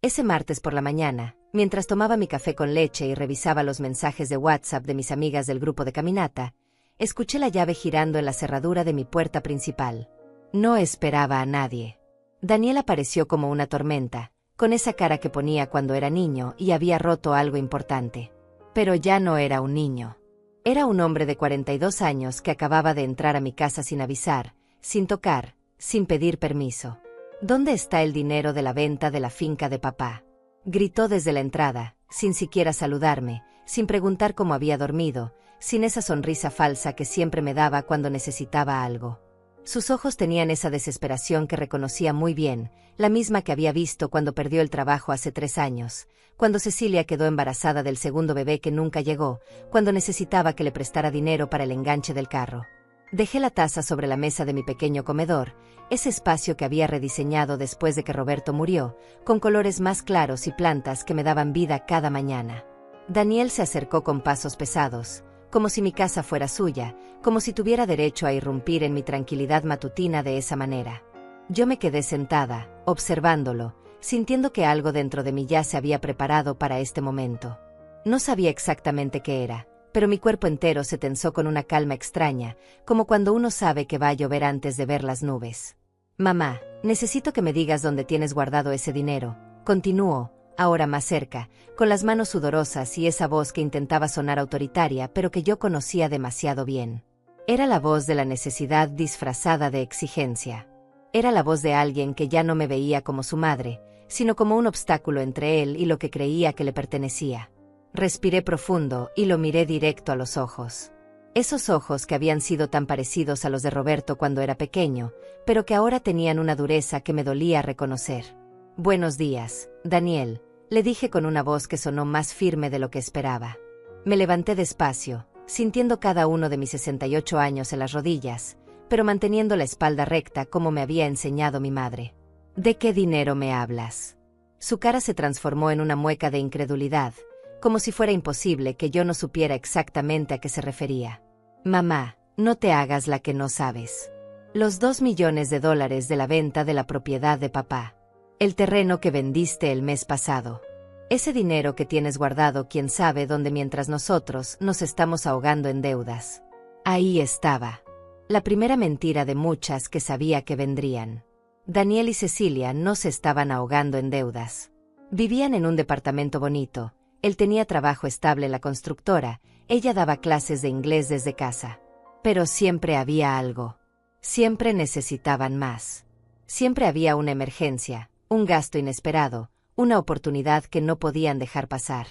Ese martes por la mañana, mientras tomaba mi café con leche y revisaba los mensajes de WhatsApp de mis amigas del grupo de caminata, escuché la llave girando en la cerradura de mi puerta principal. No esperaba a nadie. Daniel apareció como una tormenta, con esa cara que ponía cuando era niño y había roto algo importante. Pero ya no era un niño. Era un hombre de 42 años que acababa de entrar a mi casa sin avisar, sin tocar, sin pedir permiso. ¿Dónde está el dinero de la venta de la finca de papá? Gritó desde la entrada, sin siquiera saludarme, sin preguntar cómo había dormido, sin esa sonrisa falsa que siempre me daba cuando necesitaba algo. Sus ojos tenían esa desesperación que reconocía muy bien, la misma que había visto cuando perdió el trabajo hace 3 años, cuando Cecilia quedó embarazada del segundo bebé que nunca llegó, cuando necesitaba que le prestara dinero para el enganche del carro. Dejé la taza sobre la mesa de mi pequeño comedor, ese espacio que había rediseñado después de que Roberto murió, con colores más claros y plantas que me daban vida cada mañana. Daniel se acercó con pasos pesados, como si mi casa fuera suya, como si tuviera derecho a irrumpir en mi tranquilidad matutina de esa manera. Yo me quedé sentada, observándolo, sintiendo que algo dentro de mí ya se había preparado para este momento. No sabía exactamente qué era, pero mi cuerpo entero se tensó con una calma extraña, como cuando uno sabe que va a llover antes de ver las nubes. Mamá, necesito que me digas dónde tienes guardado ese dinero, continuó, ahora más cerca, con las manos sudorosas y esa voz que intentaba sonar autoritaria pero que yo conocía demasiado bien. Era la voz de la necesidad disfrazada de exigencia. Era la voz de alguien que ya no me veía como su madre, sino como un obstáculo entre él y lo que creía que le pertenecía. Respiré profundo y lo miré directo a los ojos. Esos ojos que habían sido tan parecidos a los de Roberto cuando era pequeño, pero que ahora tenían una dureza que me dolía reconocer. Buenos días, Daniel, le dije con una voz que sonó más firme de lo que esperaba. Me levanté despacio, sintiendo cada uno de mis 68 años en las rodillas, pero manteniendo la espalda recta como me había enseñado mi madre. ¿De qué dinero me hablas? Su cara se transformó en una mueca de incredulidad, como si fuera imposible que yo no supiera exactamente a qué se refería. Mamá, no te hagas la que no sabes. Los $2 millones de la venta de la propiedad de papá. El terreno que vendiste el mes pasado. Ese dinero que tienes guardado quién sabe dónde mientras nosotros nos estamos ahogando en deudas. Ahí estaba. La primera mentira de muchas que sabía que vendrían. Daniel y Cecilia no se estaban ahogando en deudas. Vivían en un departamento bonito, él tenía trabajo estable en la constructora, ella daba clases de inglés desde casa. Pero siempre había algo. Siempre necesitaban más. Siempre había una emergencia, un gasto inesperado, una oportunidad que no podían dejar pasar.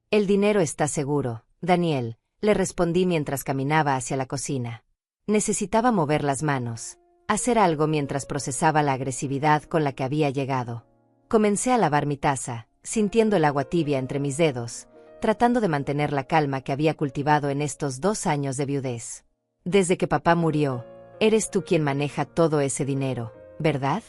El dinero está seguro, Daniel, le respondí mientras caminaba hacia la cocina. Necesitaba mover las manos, hacer algo mientras procesaba la agresividad con la que había llegado. Comencé a lavar mi taza, sintiendo el agua tibia entre mis dedos, tratando de mantener la calma que había cultivado en estos 2 años de viudez. Desde que papá murió, eres tú quien maneja todo ese dinero, ¿verdad?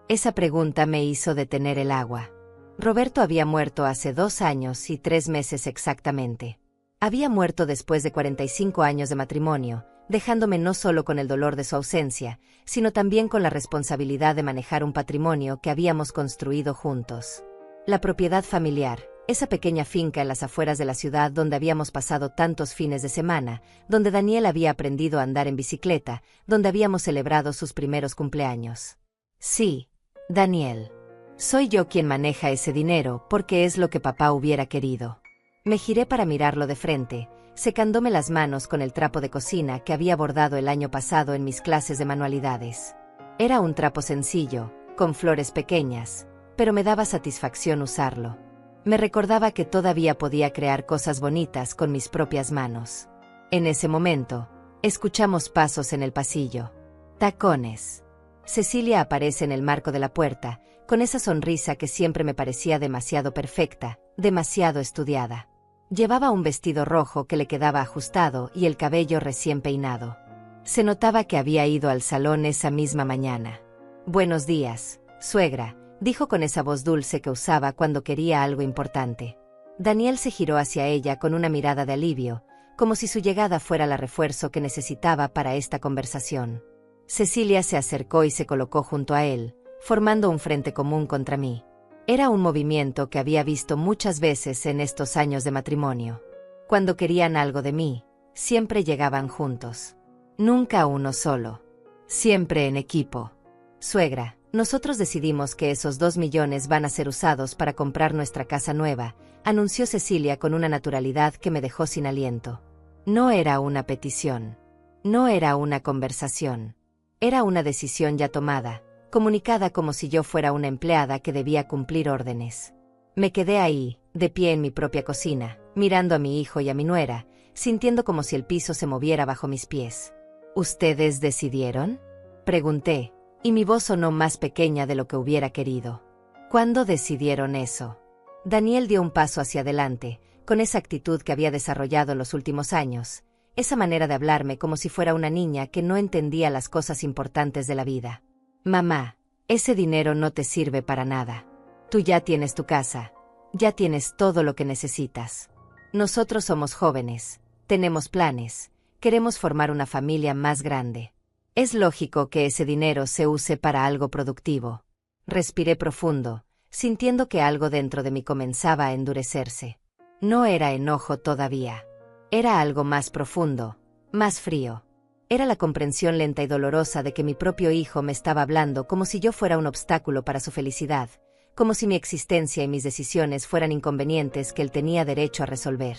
Esa pregunta me hizo detener el agua. Roberto había muerto hace 2 años y 3 meses exactamente. Había muerto después de 45 años de matrimonio, dejándome no solo con el dolor de su ausencia, sino también con la responsabilidad de manejar un patrimonio que habíamos construido juntos. La propiedad familiar, esa pequeña finca en las afueras de la ciudad donde habíamos pasado tantos fines de semana, donde Daniel había aprendido a andar en bicicleta, donde habíamos celebrado sus primeros cumpleaños. Sí, Daniel. Soy yo quien maneja ese dinero porque es lo que papá hubiera querido. Me giré para mirarlo de frente, secándome las manos con el trapo de cocina que había bordado el año pasado en mis clases de manualidades. Era un trapo sencillo, con flores pequeñas, pero me daba satisfacción usarlo. Me recordaba que todavía podía crear cosas bonitas con mis propias manos. En ese momento, escuchamos pasos en el pasillo. Tacones. Cecilia aparece en el marco de la puerta, con esa sonrisa que siempre me parecía demasiado perfecta, demasiado estudiada. Llevaba un vestido rojo que le quedaba ajustado y el cabello recién peinado. Se notaba que había ido al salón esa misma mañana. Buenos días, suegra, dijo con esa voz dulce que usaba cuando quería algo importante. Daniel se giró hacia ella con una mirada de alivio, como si su llegada fuera el refuerzo que necesitaba para esta conversación. Cecilia se acercó y se colocó junto a él, formando un frente común contra mí. Era un movimiento que había visto muchas veces en estos años de matrimonio. Cuando querían algo de mí, siempre llegaban juntos. Nunca uno solo. Siempre en equipo. Suegra, nosotros decidimos que esos 2 millones van a ser usados para comprar nuestra casa nueva, anunció Cecilia con una naturalidad que me dejó sin aliento. No era una petición. No era una conversación. Era una decisión ya tomada, comunicada como si yo fuera una empleada que debía cumplir órdenes. Me quedé ahí, de pie en mi propia cocina, mirando a mi hijo y a mi nuera, sintiendo como si el piso se moviera bajo mis pies. ¿Ustedes decidieron?, pregunté, y mi voz sonó más pequeña de lo que hubiera querido. ¿Cuándo decidieron eso? Daniel dio un paso hacia adelante, con esa actitud que había desarrollado en los últimos años, esa manera de hablarme como si fuera una niña que no entendía las cosas importantes de la vida. Mamá, ese dinero no te sirve para nada. Tú ya tienes tu casa, ya tienes todo lo que necesitas. Nosotros somos jóvenes, tenemos planes, queremos formar una familia más grande. Es lógico que ese dinero se use para algo productivo. Respiré profundo, sintiendo que algo dentro de mí comenzaba a endurecerse. No era enojo todavía. Era algo más profundo, más frío. Era la comprensión lenta y dolorosa de que mi propio hijo me estaba hablando como si yo fuera un obstáculo para su felicidad, como si mi existencia y mis decisiones fueran inconvenientes que él tenía derecho a resolver.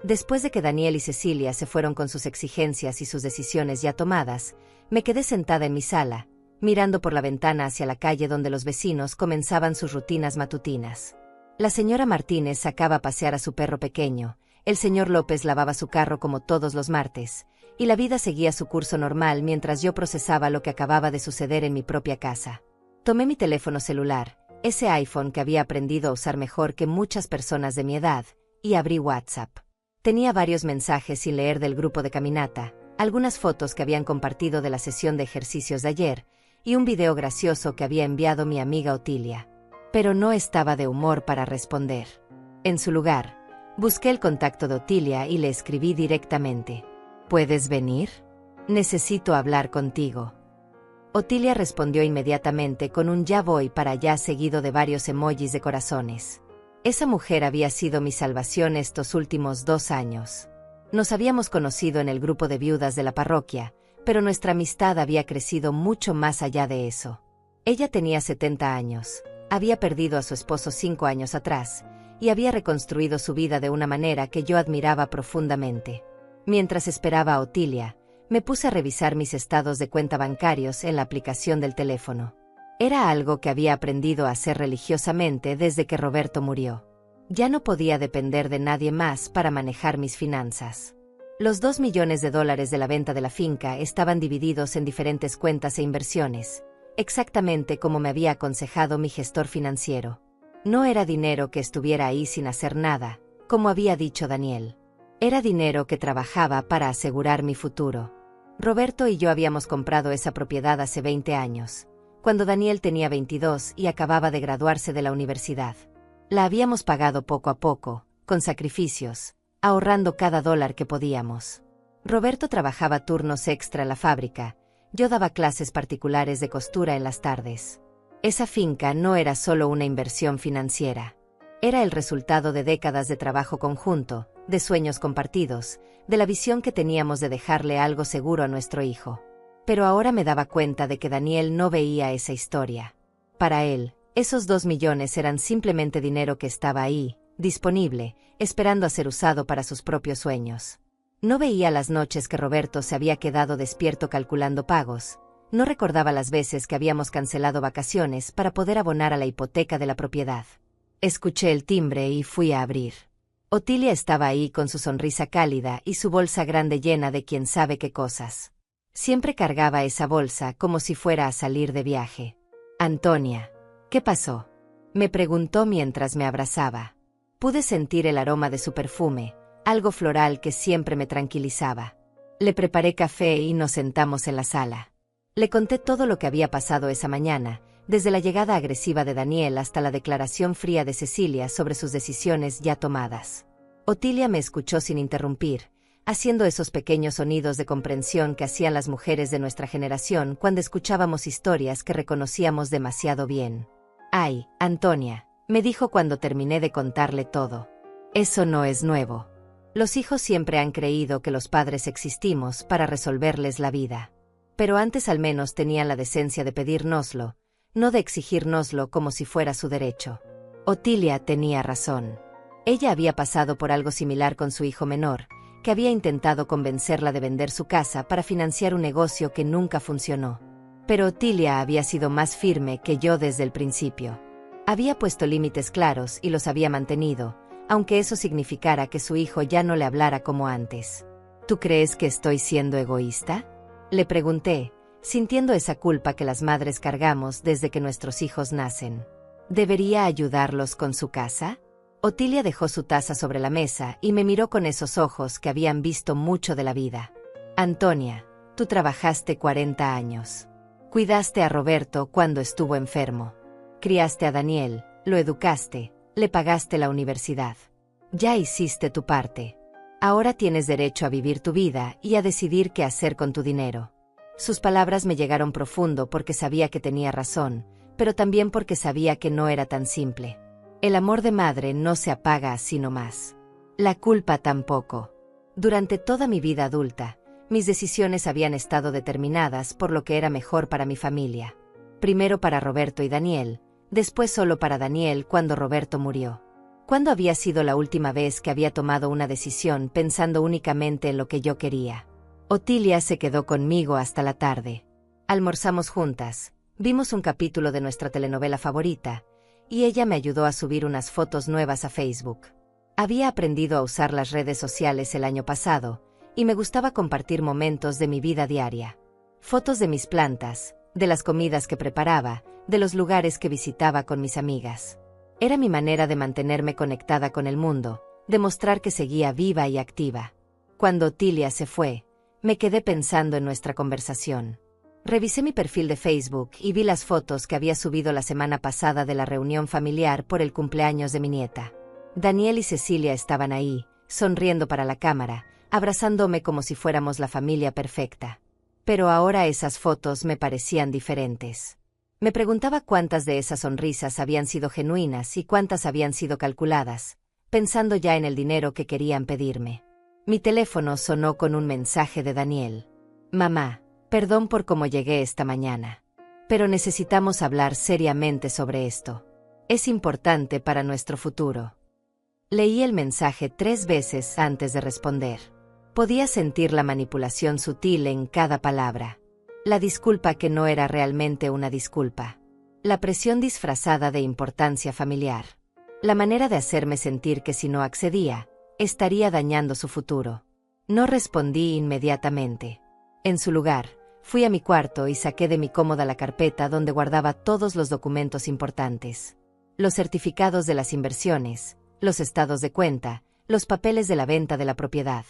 Después de que Daniel y Cecilia se fueron con sus exigencias y sus decisiones ya tomadas, me quedé sentada en mi sala, mirando por la ventana hacia la calle donde los vecinos comenzaban sus rutinas matutinas. La señora Martínez sacaba a pasear a su perro pequeño, el señor López lavaba su carro como todos los martes, y la vida seguía su curso normal mientras yo procesaba lo que acababa de suceder en mi propia casa. Tomé mi teléfono celular, ese iPhone que había aprendido a usar mejor que muchas personas de mi edad, y abrí WhatsApp. Tenía varios mensajes sin leer del grupo de caminata, algunas fotos que habían compartido de la sesión de ejercicios de ayer, y un video gracioso que había enviado mi amiga Otilia. Pero no estaba de humor para responder. En su lugar, busqué el contacto de Otilia y le escribí directamente. ¿Puedes venir? Necesito hablar contigo. Otilia respondió inmediatamente con un ya voy para allá seguido de varios emojis de corazones. Esa mujer había sido mi salvación estos últimos 2 años. Nos habíamos conocido en el grupo de viudas de la parroquia, pero nuestra amistad había crecido mucho más allá de eso. Ella tenía 70 años, había perdido a su esposo 5 años atrás, y había reconstruido su vida de una manera que yo admiraba profundamente. Mientras esperaba a Otilia, me puse a revisar mis estados de cuenta bancarios en la aplicación del teléfono. Era algo que había aprendido a hacer religiosamente desde que Roberto murió. Ya no podía depender de nadie más para manejar mis finanzas. Los 2 millones de dólares de la venta de la finca estaban divididos en diferentes cuentas e inversiones, exactamente como me había aconsejado mi gestor financiero. No era dinero que estuviera ahí sin hacer nada, como había dicho Daniel. Era dinero que trabajaba para asegurar mi futuro. Roberto y yo habíamos comprado esa propiedad hace 20 años, cuando Daniel tenía 22 y acababa de graduarse de la universidad. La habíamos pagado poco a poco, con sacrificios, ahorrando cada dólar que podíamos. Roberto trabajaba turnos extra en la fábrica, yo daba clases particulares de costura en las tardes. Esa finca no era solo una inversión financiera. Era el resultado de décadas de trabajo conjunto, de sueños compartidos, de la visión que teníamos de dejarle algo seguro a nuestro hijo. Pero ahora me daba cuenta de que Daniel no veía esa historia. Para él, esos 2 millones eran simplemente dinero que estaba ahí, disponible, esperando a ser usado para sus propios sueños. No veía las noches que Roberto se había quedado despierto calculando pagos, no recordaba las veces que habíamos cancelado vacaciones para poder abonar a la hipoteca de la propiedad. Escuché el timbre y fui a abrir. Otilia estaba ahí con su sonrisa cálida y su bolsa grande llena de quién sabe qué cosas. Siempre cargaba esa bolsa como si fuera a salir de viaje. «Antonia, ¿qué pasó?», me preguntó mientras me abrazaba. Pude sentir el aroma de su perfume, algo floral que siempre me tranquilizaba. Le preparé café y nos sentamos en la sala. Le conté todo lo que había pasado esa mañana, desde la llegada agresiva de Daniel hasta la declaración fría de Cecilia sobre sus decisiones ya tomadas. Otilia me escuchó sin interrumpir, haciendo esos pequeños sonidos de comprensión que hacían las mujeres de nuestra generación cuando escuchábamos historias que reconocíamos demasiado bien. «Ay, Antonia, me dijo cuando terminé de contarle todo. Eso no es nuevo. Los hijos siempre han creído que los padres existimos para resolverles la vida. Pero antes al menos tenían la decencia de pedírnoslo, no de exigírnoslo como si fuera su derecho. Otilia tenía razón. Ella había pasado por algo similar con su hijo menor, que había intentado convencerla de vender su casa para financiar un negocio que nunca funcionó. Pero Otilia había sido más firme que yo desde el principio. Había puesto límites claros y los había mantenido, aunque eso significara que su hijo ya no le hablara como antes. ¿Tú crees que estoy siendo egoísta?, le pregunté, sintiendo esa culpa que las madres cargamos desde que nuestros hijos nacen. ¿Debería ayudarlos con su casa? Otilia dejó su taza sobre la mesa y me miró con esos ojos que habían visto mucho de la vida. Antonia, tú trabajaste 40 años. Cuidaste a Roberto cuando estuvo enfermo. Criaste a Daniel, lo educaste, le pagaste la universidad. Ya hiciste tu parte. Ahora tienes derecho a vivir tu vida y a decidir qué hacer con tu dinero. Sus palabras me llegaron profundo porque sabía que tenía razón, pero también porque sabía que no era tan simple. El amor de madre no se apaga así nomás. La culpa tampoco. Durante toda mi vida adulta, mis decisiones habían estado determinadas por lo que era mejor para mi familia. Primero para Roberto y Daniel, después solo para Daniel cuando Roberto murió. ¿Cuándo había sido la última vez que había tomado una decisión pensando únicamente en lo que yo quería? Otilia se quedó conmigo hasta la tarde. Almorzamos juntas, vimos un capítulo de nuestra telenovela favorita, y ella me ayudó a subir unas fotos nuevas a Facebook. Había aprendido a usar las redes sociales el año pasado, y me gustaba compartir momentos de mi vida diaria. Fotos de mis plantas, de las comidas que preparaba, de los lugares que visitaba con mis amigas. Era mi manera de mantenerme conectada con el mundo, de mostrar que seguía viva y activa. Cuando Otilia se fue, me quedé pensando en nuestra conversación. Revisé mi perfil de Facebook y vi las fotos que había subido la semana pasada de la reunión familiar por el cumpleaños de mi nieta. Daniel y Cecilia estaban ahí, sonriendo para la cámara, abrazándome como si fuéramos la familia perfecta. Pero ahora esas fotos me parecían diferentes. Me preguntaba cuántas de esas sonrisas habían sido genuinas y cuántas habían sido calculadas, pensando ya en el dinero que querían pedirme. Mi teléfono sonó con un mensaje de Daniel. Mamá, perdón por cómo llegué esta mañana. Pero necesitamos hablar seriamente sobre esto. Es importante para nuestro futuro. Leí el mensaje 3 veces antes de responder. Podía sentir la manipulación sutil en cada palabra. La disculpa que no era realmente una disculpa. La presión disfrazada de importancia familiar. La manera de hacerme sentir que si no accedía, estaría dañando su futuro. No respondí inmediatamente. En su lugar, fui a mi cuarto y saqué de mi cómoda la carpeta donde guardaba todos los documentos importantes. Los certificados de las inversiones, los estados de cuenta, los papeles de la venta de la propiedad.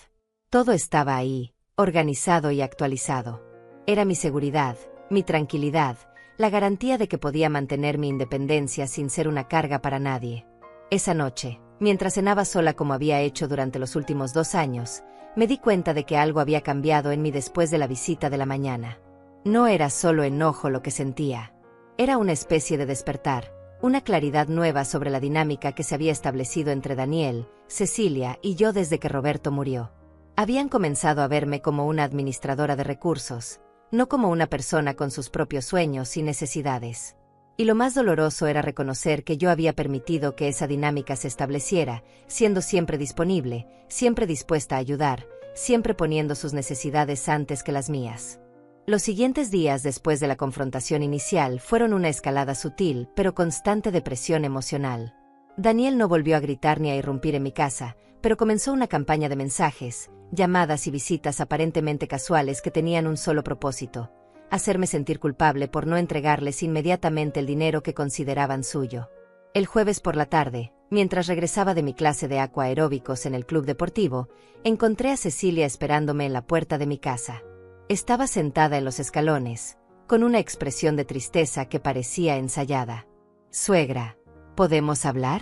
Todo estaba ahí, organizado y actualizado. Era mi seguridad, mi tranquilidad, la garantía de que podía mantener mi independencia sin ser una carga para nadie. Esa noche, mientras cenaba sola como había hecho durante los últimos 2 años, me di cuenta de que algo había cambiado en mí después de la visita de la mañana. No era solo enojo lo que sentía. Era una especie de despertar, una claridad nueva sobre la dinámica que se había establecido entre Daniel, Cecilia y yo desde que Roberto murió. Habían comenzado a verme como una administradora de recursos, no como una persona con sus propios sueños y necesidades. Y lo más doloroso era reconocer que yo había permitido que esa dinámica se estableciera, siendo siempre disponible, siempre dispuesta a ayudar, siempre poniendo sus necesidades antes que las mías. Los siguientes días después de la confrontación inicial fueron una escalada sutil pero constante de presión emocional. Daniel no volvió a gritar ni a irrumpir en mi casa, pero comenzó una campaña de mensajes, llamadas y visitas aparentemente casuales que tenían un solo propósito: hacerme sentir culpable por no entregarles inmediatamente el dinero que consideraban suyo. El jueves por la tarde, mientras regresaba de mi clase de aquaeróbicos en el club deportivo, encontré a Cecilia esperándome en la puerta de mi casa. Estaba sentada en los escalones, con una expresión de tristeza que parecía ensayada. «Suegra, ¿podemos hablar?»,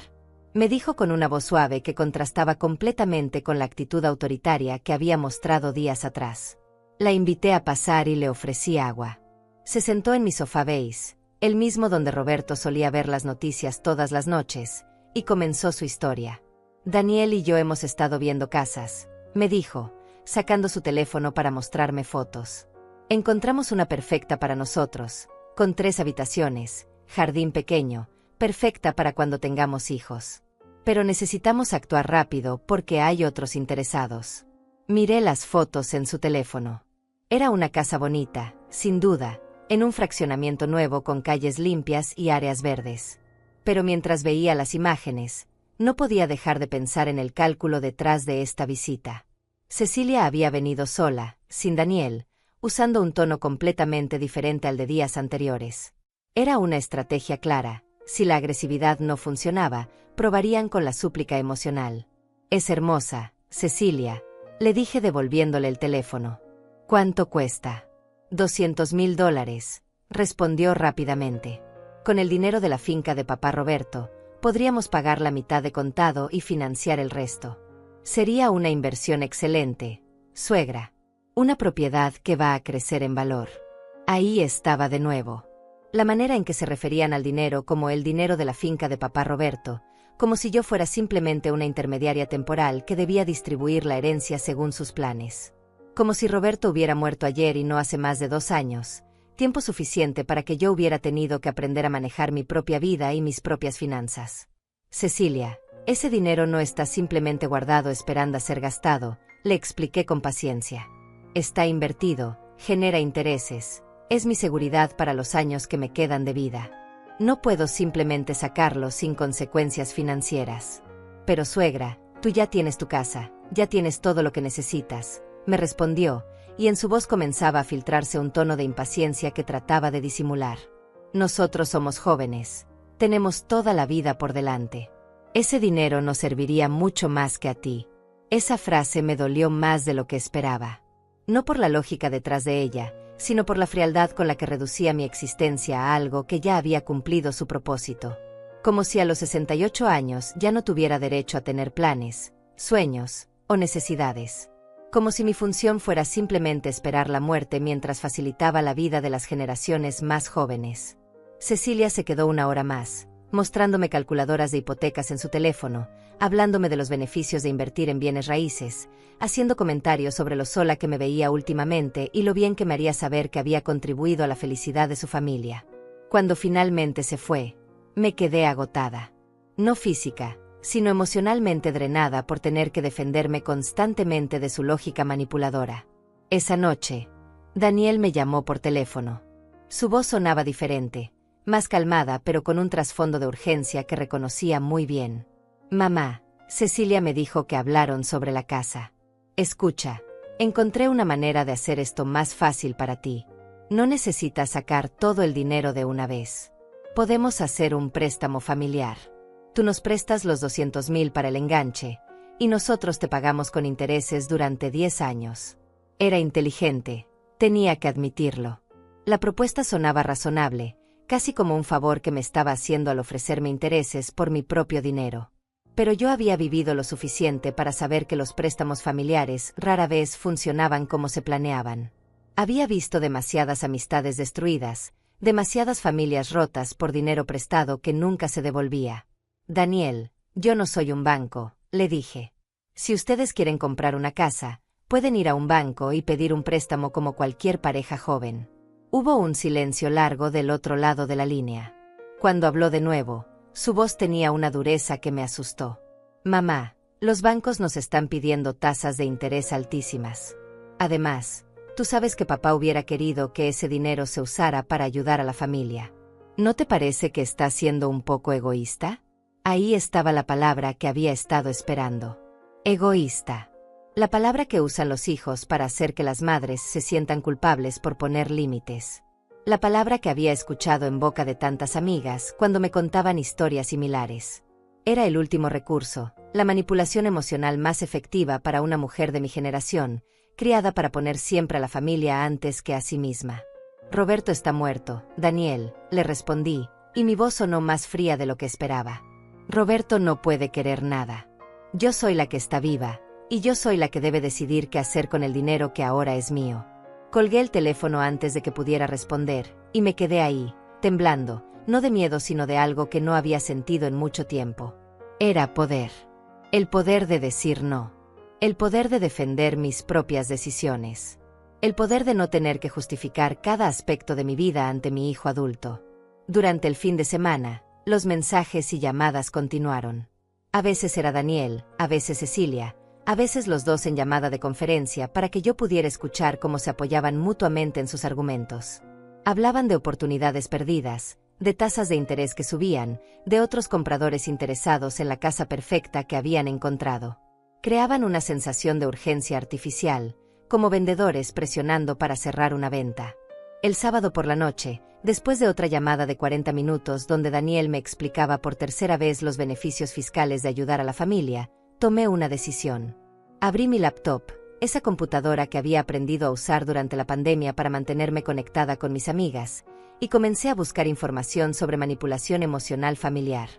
me dijo con una voz suave que contrastaba completamente con la actitud autoritaria que había mostrado días atrás. La invité a pasar y le ofrecí agua. Se sentó en mi sofá beige, el mismo donde Roberto solía ver las noticias todas las noches, y comenzó su historia. Daniel y yo hemos estado viendo casas, me dijo, sacando su teléfono para mostrarme fotos. Encontramos una perfecta para nosotros, con 3 habitaciones, jardín pequeño, perfecta para cuando tengamos hijos. Pero necesitamos actuar rápido porque hay otros interesados. Miré las fotos en su teléfono. Era una casa bonita, sin duda, en un fraccionamiento nuevo con calles limpias y áreas verdes. Pero mientras veía las imágenes, no podía dejar de pensar en el cálculo detrás de esta visita. Cecilia había venido sola, sin Daniel, usando un tono completamente diferente al de días anteriores. Era una estrategia clara. Si la agresividad no funcionaba, probarían con la súplica emocional. Es hermosa, Cecilia, le dije devolviéndole el teléfono. ¿Cuánto cuesta? $200,000, respondió rápidamente. Con el dinero de la finca de papá Roberto, podríamos pagar la mitad de contado y financiar el resto. Sería una inversión excelente, suegra. Una propiedad que va a crecer en valor. Ahí estaba de nuevo. La manera en que se referían al dinero como el dinero de la finca de papá Roberto, como si yo fuera simplemente una intermediaria temporal que debía distribuir la herencia según sus planes. Como si Roberto hubiera muerto ayer y no hace más de 2 años, tiempo suficiente para que yo hubiera tenido que aprender a manejar mi propia vida y mis propias finanzas. Cecilia, ese dinero no está simplemente guardado esperando a ser gastado, le expliqué con paciencia. Está invertido, genera intereses. Es mi seguridad para los años que me quedan de vida. No puedo simplemente sacarlo sin consecuencias financieras. Pero suegra, tú ya tienes tu casa, ya tienes todo lo que necesitas, me respondió, y en su voz comenzaba a filtrarse un tono de impaciencia que trataba de disimular. Nosotros somos jóvenes, tenemos toda la vida por delante. Ese dinero nos serviría mucho más que a ti. Esa frase me dolió más de lo que esperaba. No por la lógica detrás de ella, sino por la frialdad con la que reducía mi existencia a algo que ya había cumplido su propósito. Como si a los 68 años ya no tuviera derecho a tener planes, sueños o necesidades. Como si mi función fuera simplemente esperar la muerte mientras facilitaba la vida de las generaciones más jóvenes. Cecilia se quedó 1 hora más, mostrándome calculadoras de hipotecas en su teléfono, hablándome de los beneficios de invertir en bienes raíces, haciendo comentarios sobre lo sola que me veía últimamente y lo bien que me haría saber que había contribuido a la felicidad de su familia. Cuando finalmente se fue, me quedé agotada. No física, sino emocionalmente drenada por tener que defenderme constantemente de su lógica manipuladora. Esa noche, Daniel me llamó por teléfono. Su voz sonaba diferente, más calmada pero con un trasfondo de urgencia que reconocía muy bien. Mamá, Cecilia me dijo que hablaron sobre la casa. Escucha, encontré una manera de hacer esto más fácil para ti. No necesitas sacar todo el dinero de una vez. Podemos hacer un préstamo familiar. Tú nos prestas los 200,000 para el enganche, y nosotros te pagamos con intereses durante 10 años. Era inteligente, tenía que admitirlo. La propuesta sonaba razonable, casi como un favor que me estaba haciendo al ofrecerme intereses por mi propio dinero. Pero yo había vivido lo suficiente para saber que los préstamos familiares rara vez funcionaban como se planeaban. Había visto demasiadas amistades destruidas, demasiadas familias rotas por dinero prestado que nunca se devolvía. Daniel, yo no soy un banco, le dije. Si ustedes quieren comprar una casa, pueden ir a un banco y pedir un préstamo como cualquier pareja joven. Hubo un silencio largo del otro lado de la línea. Cuando habló de nuevo, su voz tenía una dureza que me asustó. Mamá, los bancos nos están pidiendo tasas de interés altísimas. Además, tú sabes que papá hubiera querido que ese dinero se usara para ayudar a la familia. ¿No te parece que estás siendo un poco egoísta? Ahí estaba la palabra que había estado esperando. Egoísta. La palabra que usan los hijos para hacer que las madres se sientan culpables por poner límites. La palabra que había escuchado en boca de tantas amigas cuando me contaban historias similares. Era el último recurso, la manipulación emocional más efectiva para una mujer de mi generación, criada para poner siempre a la familia antes que a sí misma. Roberto está muerto, Daniel, le respondí, y mi voz sonó más fría de lo que esperaba. Roberto no puede querer nada. Yo soy la que está viva, y yo soy la que debe decidir qué hacer con el dinero que ahora es mío. Colgué el teléfono antes de que pudiera responder, y me quedé ahí, temblando, no de miedo sino de algo que no había sentido en mucho tiempo. Era poder. El poder de decir no. El poder de defender mis propias decisiones. El poder de no tener que justificar cada aspecto de mi vida ante mi hijo adulto. Durante el fin de semana, los mensajes y llamadas continuaron. A veces era Daniel, a veces Cecilia, a veces los dos en llamada de conferencia para que yo pudiera escuchar cómo se apoyaban mutuamente en sus argumentos. Hablaban de oportunidades perdidas, de tasas de interés que subían, de otros compradores interesados en la casa perfecta que habían encontrado. Creaban una sensación de urgencia artificial, como vendedores presionando para cerrar una venta. El sábado por la noche, después de otra llamada de 40 minutos donde Daniel me explicaba por tercera vez los beneficios fiscales de ayudar a la familia, tomé una decisión. Abrí mi laptop, esa computadora que había aprendido a usar durante la pandemia para mantenerme conectada con mis amigas, y comencé a buscar información sobre manipulación emocional familiar.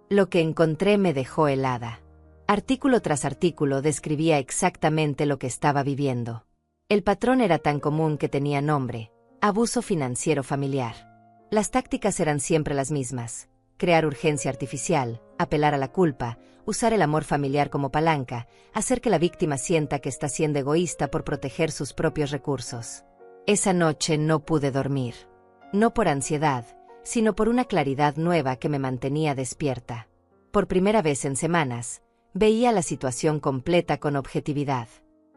Lo que encontré me dejó helada. Artículo tras artículo describía exactamente lo que estaba viviendo. El patrón era tan común que tenía nombre: abuso financiero familiar. Las tácticas eran siempre las mismas: crear urgencia artificial, apelar a la culpa, usar el amor familiar como palanca, hacer que la víctima sienta que está siendo egoísta por proteger sus propios recursos. Esa noche no pude dormir. No por ansiedad, sino por una claridad nueva que me mantenía despierta. Por primera vez en semanas, veía la situación completa con objetividad.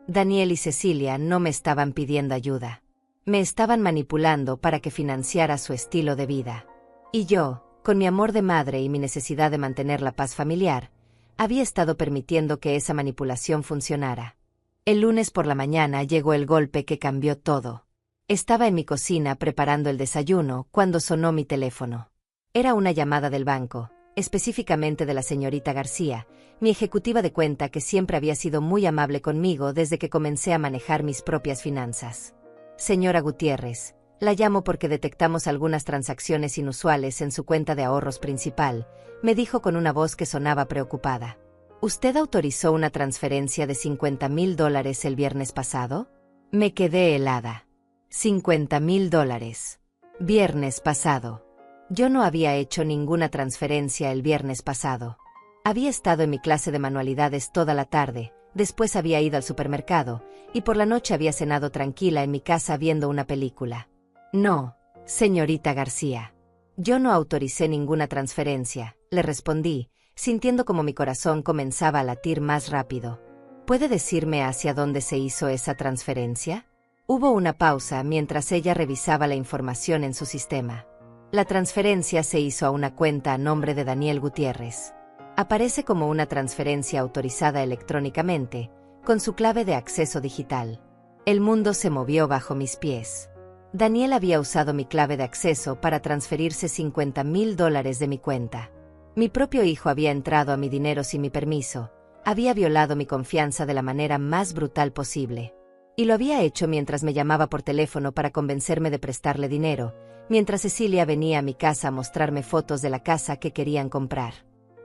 Daniel y Cecilia no me estaban pidiendo ayuda. Me estaban manipulando para que financiara su estilo de vida. Y yo, con mi amor de madre y mi necesidad de mantener la paz familiar, había estado permitiendo que esa manipulación funcionara. El lunes por la mañana llegó el golpe que cambió todo. Estaba en mi cocina preparando el desayuno cuando sonó mi teléfono. Era una llamada del banco, específicamente de la señorita García, mi ejecutiva de cuenta que siempre había sido muy amable conmigo desde que comencé a manejar mis propias finanzas. Señora Gutiérrez, la llamo porque detectamos algunas transacciones inusuales en su cuenta de ahorros principal, me dijo con una voz que sonaba preocupada. ¿Usted autorizó una transferencia de $50,000 el viernes pasado? Me quedé helada. $50,000. Viernes pasado. Yo no había hecho ninguna transferencia el viernes pasado. Había estado en mi clase de manualidades toda la tarde, después había ido al supermercado, y por la noche había cenado tranquila en mi casa viendo una película. No, señorita García. Yo no autoricé ninguna transferencia, le respondí, sintiendo como mi corazón comenzaba a latir más rápido. ¿Puede decirme hacia dónde se hizo esa transferencia? Hubo una pausa mientras ella revisaba la información en su sistema. La transferencia se hizo a una cuenta a nombre de Daniel Gutiérrez. Aparece como una transferencia autorizada electrónicamente, con su clave de acceso digital. El mundo se movió bajo mis pies. Daniel había usado mi clave de acceso para transferirse $50,000 de mi cuenta. Mi propio hijo había entrado a mi dinero sin mi permiso, había violado mi confianza de la manera más brutal posible. Y lo había hecho mientras me llamaba por teléfono para convencerme de prestarle dinero, mientras Cecilia venía a mi casa a mostrarme fotos de la casa que querían comprar.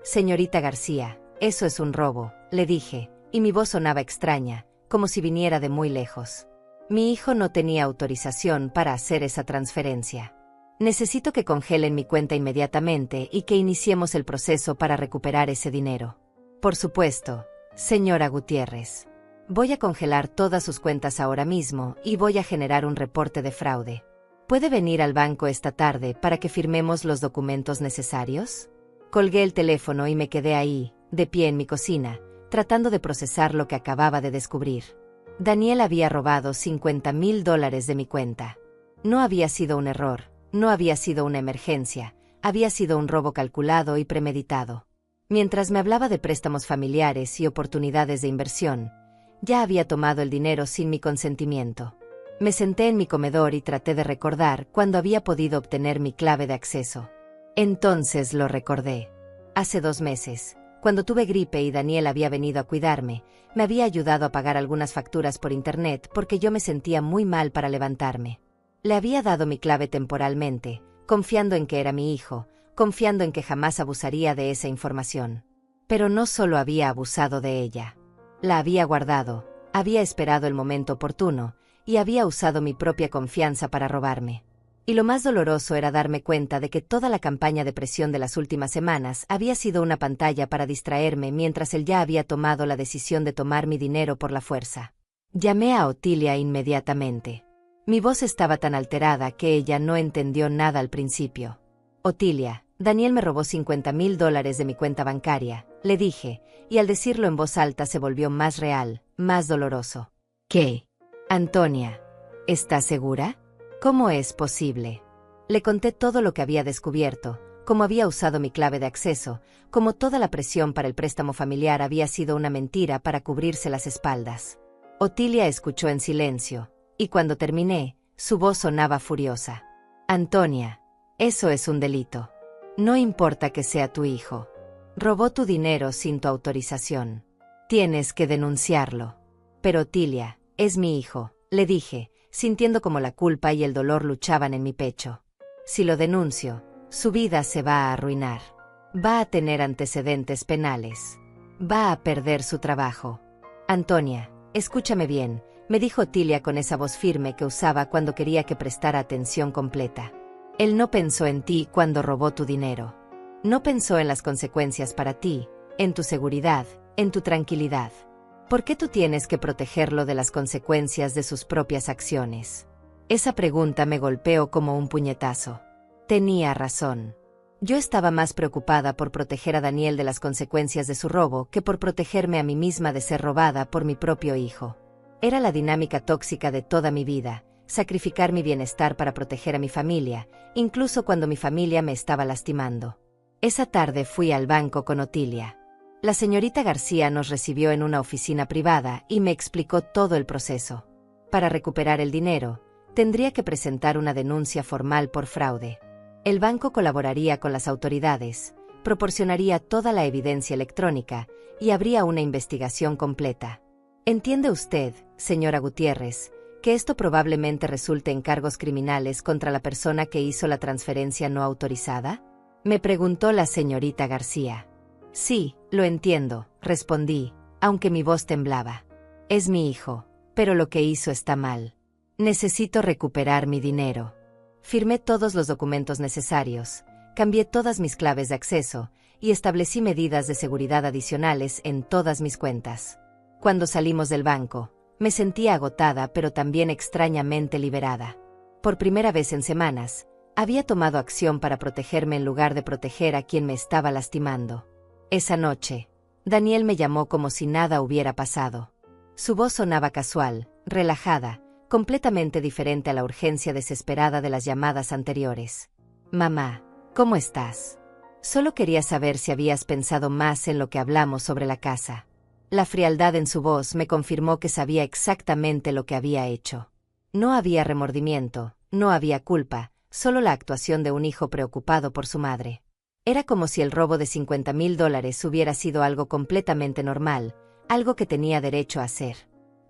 Señorita García, eso es un robo, le dije, y mi voz sonaba extraña, como si viniera de muy lejos. Mi hijo no tenía autorización para hacer esa transferencia. Necesito que congelen mi cuenta inmediatamente y que iniciemos el proceso para recuperar ese dinero. Por supuesto, señora Gutiérrez. Voy a congelar todas sus cuentas ahora mismo y voy a generar un reporte de fraude. ¿Puede venir al banco esta tarde para que firmemos los documentos necesarios? Colgué el teléfono y me quedé ahí, de pie en mi cocina, tratando de procesar lo que acababa de descubrir. Daniel había robado $50,000 de mi cuenta. No había sido un error, no había sido una emergencia, había sido un robo calculado y premeditado. Mientras me hablaba de préstamos familiares y oportunidades de inversión, ya había tomado el dinero sin mi consentimiento. Me senté en mi comedor y traté de recordar cuándo había podido obtener mi clave de acceso. Entonces lo recordé. Hace 2 meses, cuando tuve gripe y Daniel había venido a cuidarme, me había ayudado a pagar algunas facturas por internet porque yo me sentía muy mal para levantarme. Le había dado mi clave temporalmente, confiando en que era mi hijo, confiando en que jamás abusaría de esa información. Pero no solo había abusado de ella. La había guardado, había esperado el momento oportuno, y había usado mi propia confianza para robarme. Y lo más doloroso era darme cuenta de que toda la campaña de presión de las últimas semanas había sido una pantalla para distraerme mientras él ya había tomado la decisión de tomar mi dinero por la fuerza. Llamé a Otilia inmediatamente. Mi voz estaba tan alterada que ella no entendió nada al principio. Otilia, Daniel me robó $50,000 de mi cuenta bancaria, le dije, y al decirlo en voz alta se volvió más real, más doloroso. ¿Qué? Antonia, ¿estás segura? ¿Cómo es posible? Le conté todo lo que había descubierto, cómo había usado mi clave de acceso, cómo toda la presión para el préstamo familiar había sido una mentira para cubrirse las espaldas. Otilia escuchó en silencio, y cuando terminé, su voz sonaba furiosa. Antonia, eso es un delito. No importa que sea tu hijo. Robó tu dinero sin tu autorización. Tienes que denunciarlo. Pero Otilia, es mi hijo, le dije, sintiendo como la culpa y el dolor luchaban en mi pecho. Si lo denuncio, su vida se va a arruinar. Va a tener antecedentes penales. Va a perder su trabajo. Antonia, escúchame bien, me dijo Otilia con esa voz firme que usaba cuando quería que prestara atención completa. Él no pensó en ti cuando robó tu dinero. No pensó en las consecuencias para ti, en tu seguridad, en tu tranquilidad. ¿Por qué tú tienes que protegerlo de las consecuencias de sus propias acciones? Esa pregunta me golpeó como un puñetazo. Tenía razón. Yo estaba más preocupada por proteger a Daniel de las consecuencias de su robo que por protegerme a mí misma de ser robada por mi propio hijo. Era la dinámica tóxica de toda mi vida, sacrificar mi bienestar para proteger a mi familia, incluso cuando mi familia me estaba lastimando. Esa tarde fui al banco con Otilia. La señorita García nos recibió en una oficina privada y me explicó todo el proceso. Para recuperar el dinero, tendría que presentar una denuncia formal por fraude. El banco colaboraría con las autoridades, proporcionaría toda la evidencia electrónica y habría una investigación completa. ¿Entiende usted, señora Gutiérrez, que esto probablemente resulte en cargos criminales contra la persona que hizo la transferencia no autorizada? Me preguntó la señorita García. Sí, lo entiendo, respondí, aunque mi voz temblaba. Es mi hijo, pero lo que hizo está mal. Necesito recuperar mi dinero. Firmé todos los documentos necesarios, cambié todas mis claves de acceso y establecí medidas de seguridad adicionales en todas mis cuentas. Cuando salimos del banco, me sentía agotada pero también extrañamente liberada. Por primera vez en semanas, había tomado acción para protegerme en lugar de proteger a quien me estaba lastimando. Esa noche, Daniel me llamó como si nada hubiera pasado. Su voz sonaba casual, relajada, completamente diferente a la urgencia desesperada de las llamadas anteriores. Mamá, ¿cómo estás? Solo quería saber si habías pensado más en lo que hablamos sobre la casa. La frialdad en su voz me confirmó que sabía exactamente lo que había hecho. No había remordimiento, no había culpa, solo la actuación de un hijo preocupado por su madre. Era como si el robo de $50,000 hubiera sido algo completamente normal, algo que tenía derecho a hacer.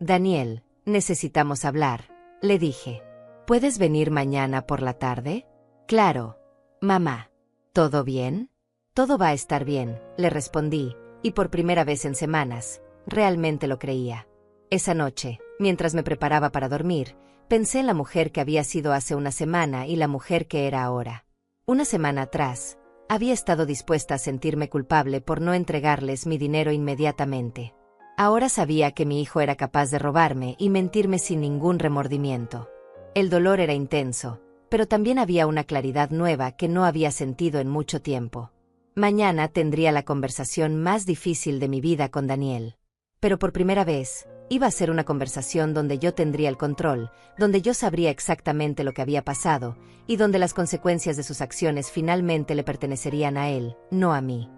Daniel, necesitamos hablar, le dije. ¿Puedes venir mañana por la tarde? Claro. Mamá. ¿Todo bien? Todo va a estar bien, le respondí, y por primera vez en semanas, realmente lo creía. Esa noche, mientras me preparaba para dormir, pensé en la mujer que había sido hace una semana y la mujer que era ahora. Una semana atrás, había estado dispuesta a sentirme culpable por no entregarles mi dinero inmediatamente. Ahora sabía que mi hijo era capaz de robarme y mentirme sin ningún remordimiento. El dolor era intenso, pero también había una claridad nueva que no había sentido en mucho tiempo. Mañana tendría la conversación más difícil de mi vida con Daniel. Pero por primera vez, iba a ser una conversación donde yo tendría el control, donde yo sabría exactamente lo que había pasado, y donde las consecuencias de sus acciones finalmente le pertenecerían a él, no a mí.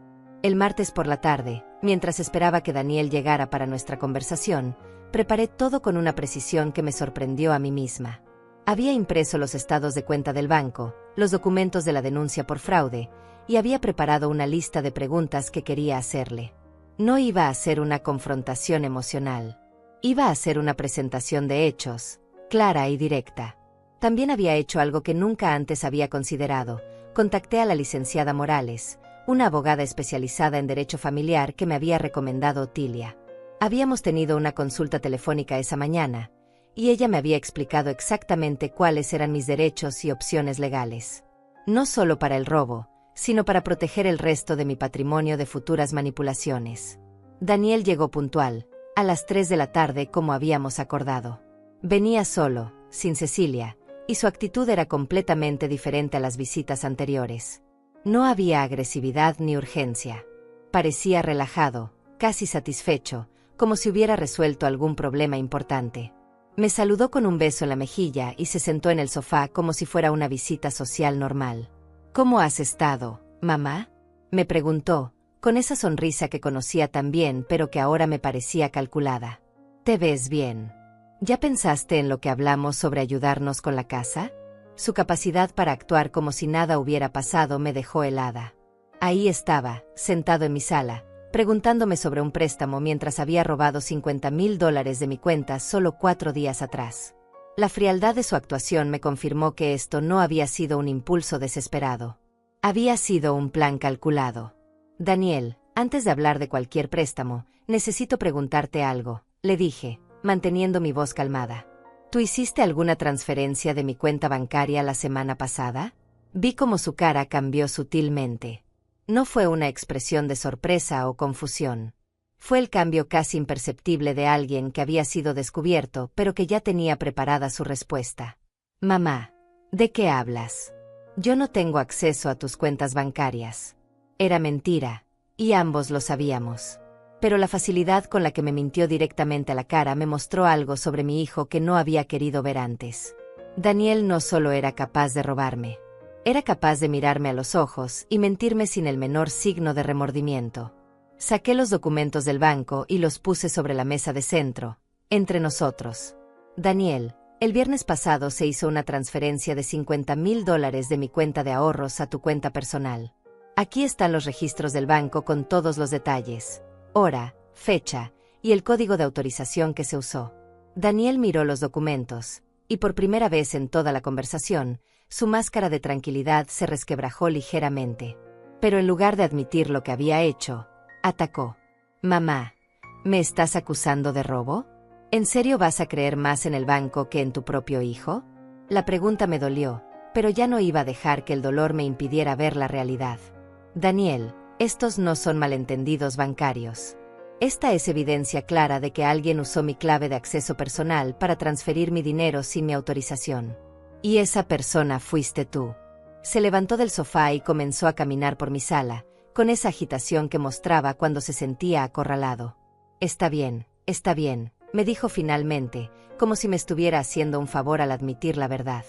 El martes por la tarde, mientras esperaba que Daniel llegara para nuestra conversación, preparé todo con una precisión que me sorprendió a mí misma. Había impreso los estados de cuenta del banco, los documentos de la denuncia por fraude, y había preparado una lista de preguntas que quería hacerle. No iba a ser una confrontación emocional. Iba a ser una presentación de hechos, clara y directa. También había hecho algo que nunca antes había considerado. Contacté a la licenciada Morales, una abogada especializada en derecho familiar que me había recomendado Otilia. Habíamos tenido una consulta telefónica esa mañana, y ella me había explicado exactamente cuáles eran mis derechos y opciones legales. No solo para el robo, sino para proteger el resto de mi patrimonio de futuras manipulaciones. Daniel llegó puntual, a las 3 de la tarde como habíamos acordado. Venía solo, sin Cecilia, y su actitud era completamente diferente a las visitas anteriores. No había agresividad ni urgencia. Parecía relajado, casi satisfecho, como si hubiera resuelto algún problema importante. Me saludó con un beso en la mejilla y se sentó en el sofá como si fuera una visita social normal. ¿Cómo has estado, mamá?, me preguntó, con esa sonrisa que conocía tan bien pero que ahora me parecía calculada. ¿Te ves bien? ¿Ya pensaste en lo que hablamos sobre ayudarnos con la casa? Su capacidad para actuar como si nada hubiera pasado me dejó helada. Ahí estaba, sentado en mi sala, preguntándome sobre un préstamo mientras había robado $50,000 de mi cuenta solo 4 días atrás. La frialdad de su actuación me confirmó que esto no había sido un impulso desesperado. Había sido un plan calculado. Daniel, antes de hablar de cualquier préstamo, necesito preguntarte algo, le dije, manteniendo mi voz calmada. ¿Tú hiciste alguna transferencia de mi cuenta bancaria la semana pasada? Vi cómo su cara cambió sutilmente. No fue una expresión de sorpresa o confusión. Fue el cambio casi imperceptible de alguien que había sido descubierto pero que ya tenía preparada su respuesta. Mamá, ¿de qué hablas? Yo no tengo acceso a tus cuentas bancarias. Era mentira, y ambos lo sabíamos. Pero la facilidad con la que me mintió directamente a la cara me mostró algo sobre mi hijo que no había querido ver antes. Daniel no solo era capaz de robarme. Era capaz de mirarme a los ojos y mentirme sin el menor signo de remordimiento. Saqué los documentos del banco y los puse sobre la mesa de centro, entre nosotros. Daniel, el viernes pasado se hizo una transferencia de $50,000 de mi cuenta de ahorros a tu cuenta personal. Aquí están los registros del banco con todos los detalles, hora, fecha y el código de autorización que se usó. Daniel miró los documentos, y por primera vez en toda la conversación, su máscara de tranquilidad se resquebrajó ligeramente. Pero en lugar de admitir lo que había hecho, atacó. Mamá, ¿me estás acusando de robo? ¿En serio vas a creer más en el banco que en tu propio hijo? La pregunta me dolió, pero ya no iba a dejar que el dolor me impidiera ver la realidad. Daniel, estos no son malentendidos bancarios. Esta es evidencia clara de que alguien usó mi clave de acceso personal para transferir mi dinero sin mi autorización. Y esa persona fuiste tú. Se levantó del sofá y comenzó a caminar por mi sala, con esa agitación que mostraba cuando se sentía acorralado. Está bien, me dijo finalmente, como si me estuviera haciendo un favor al admitir la verdad.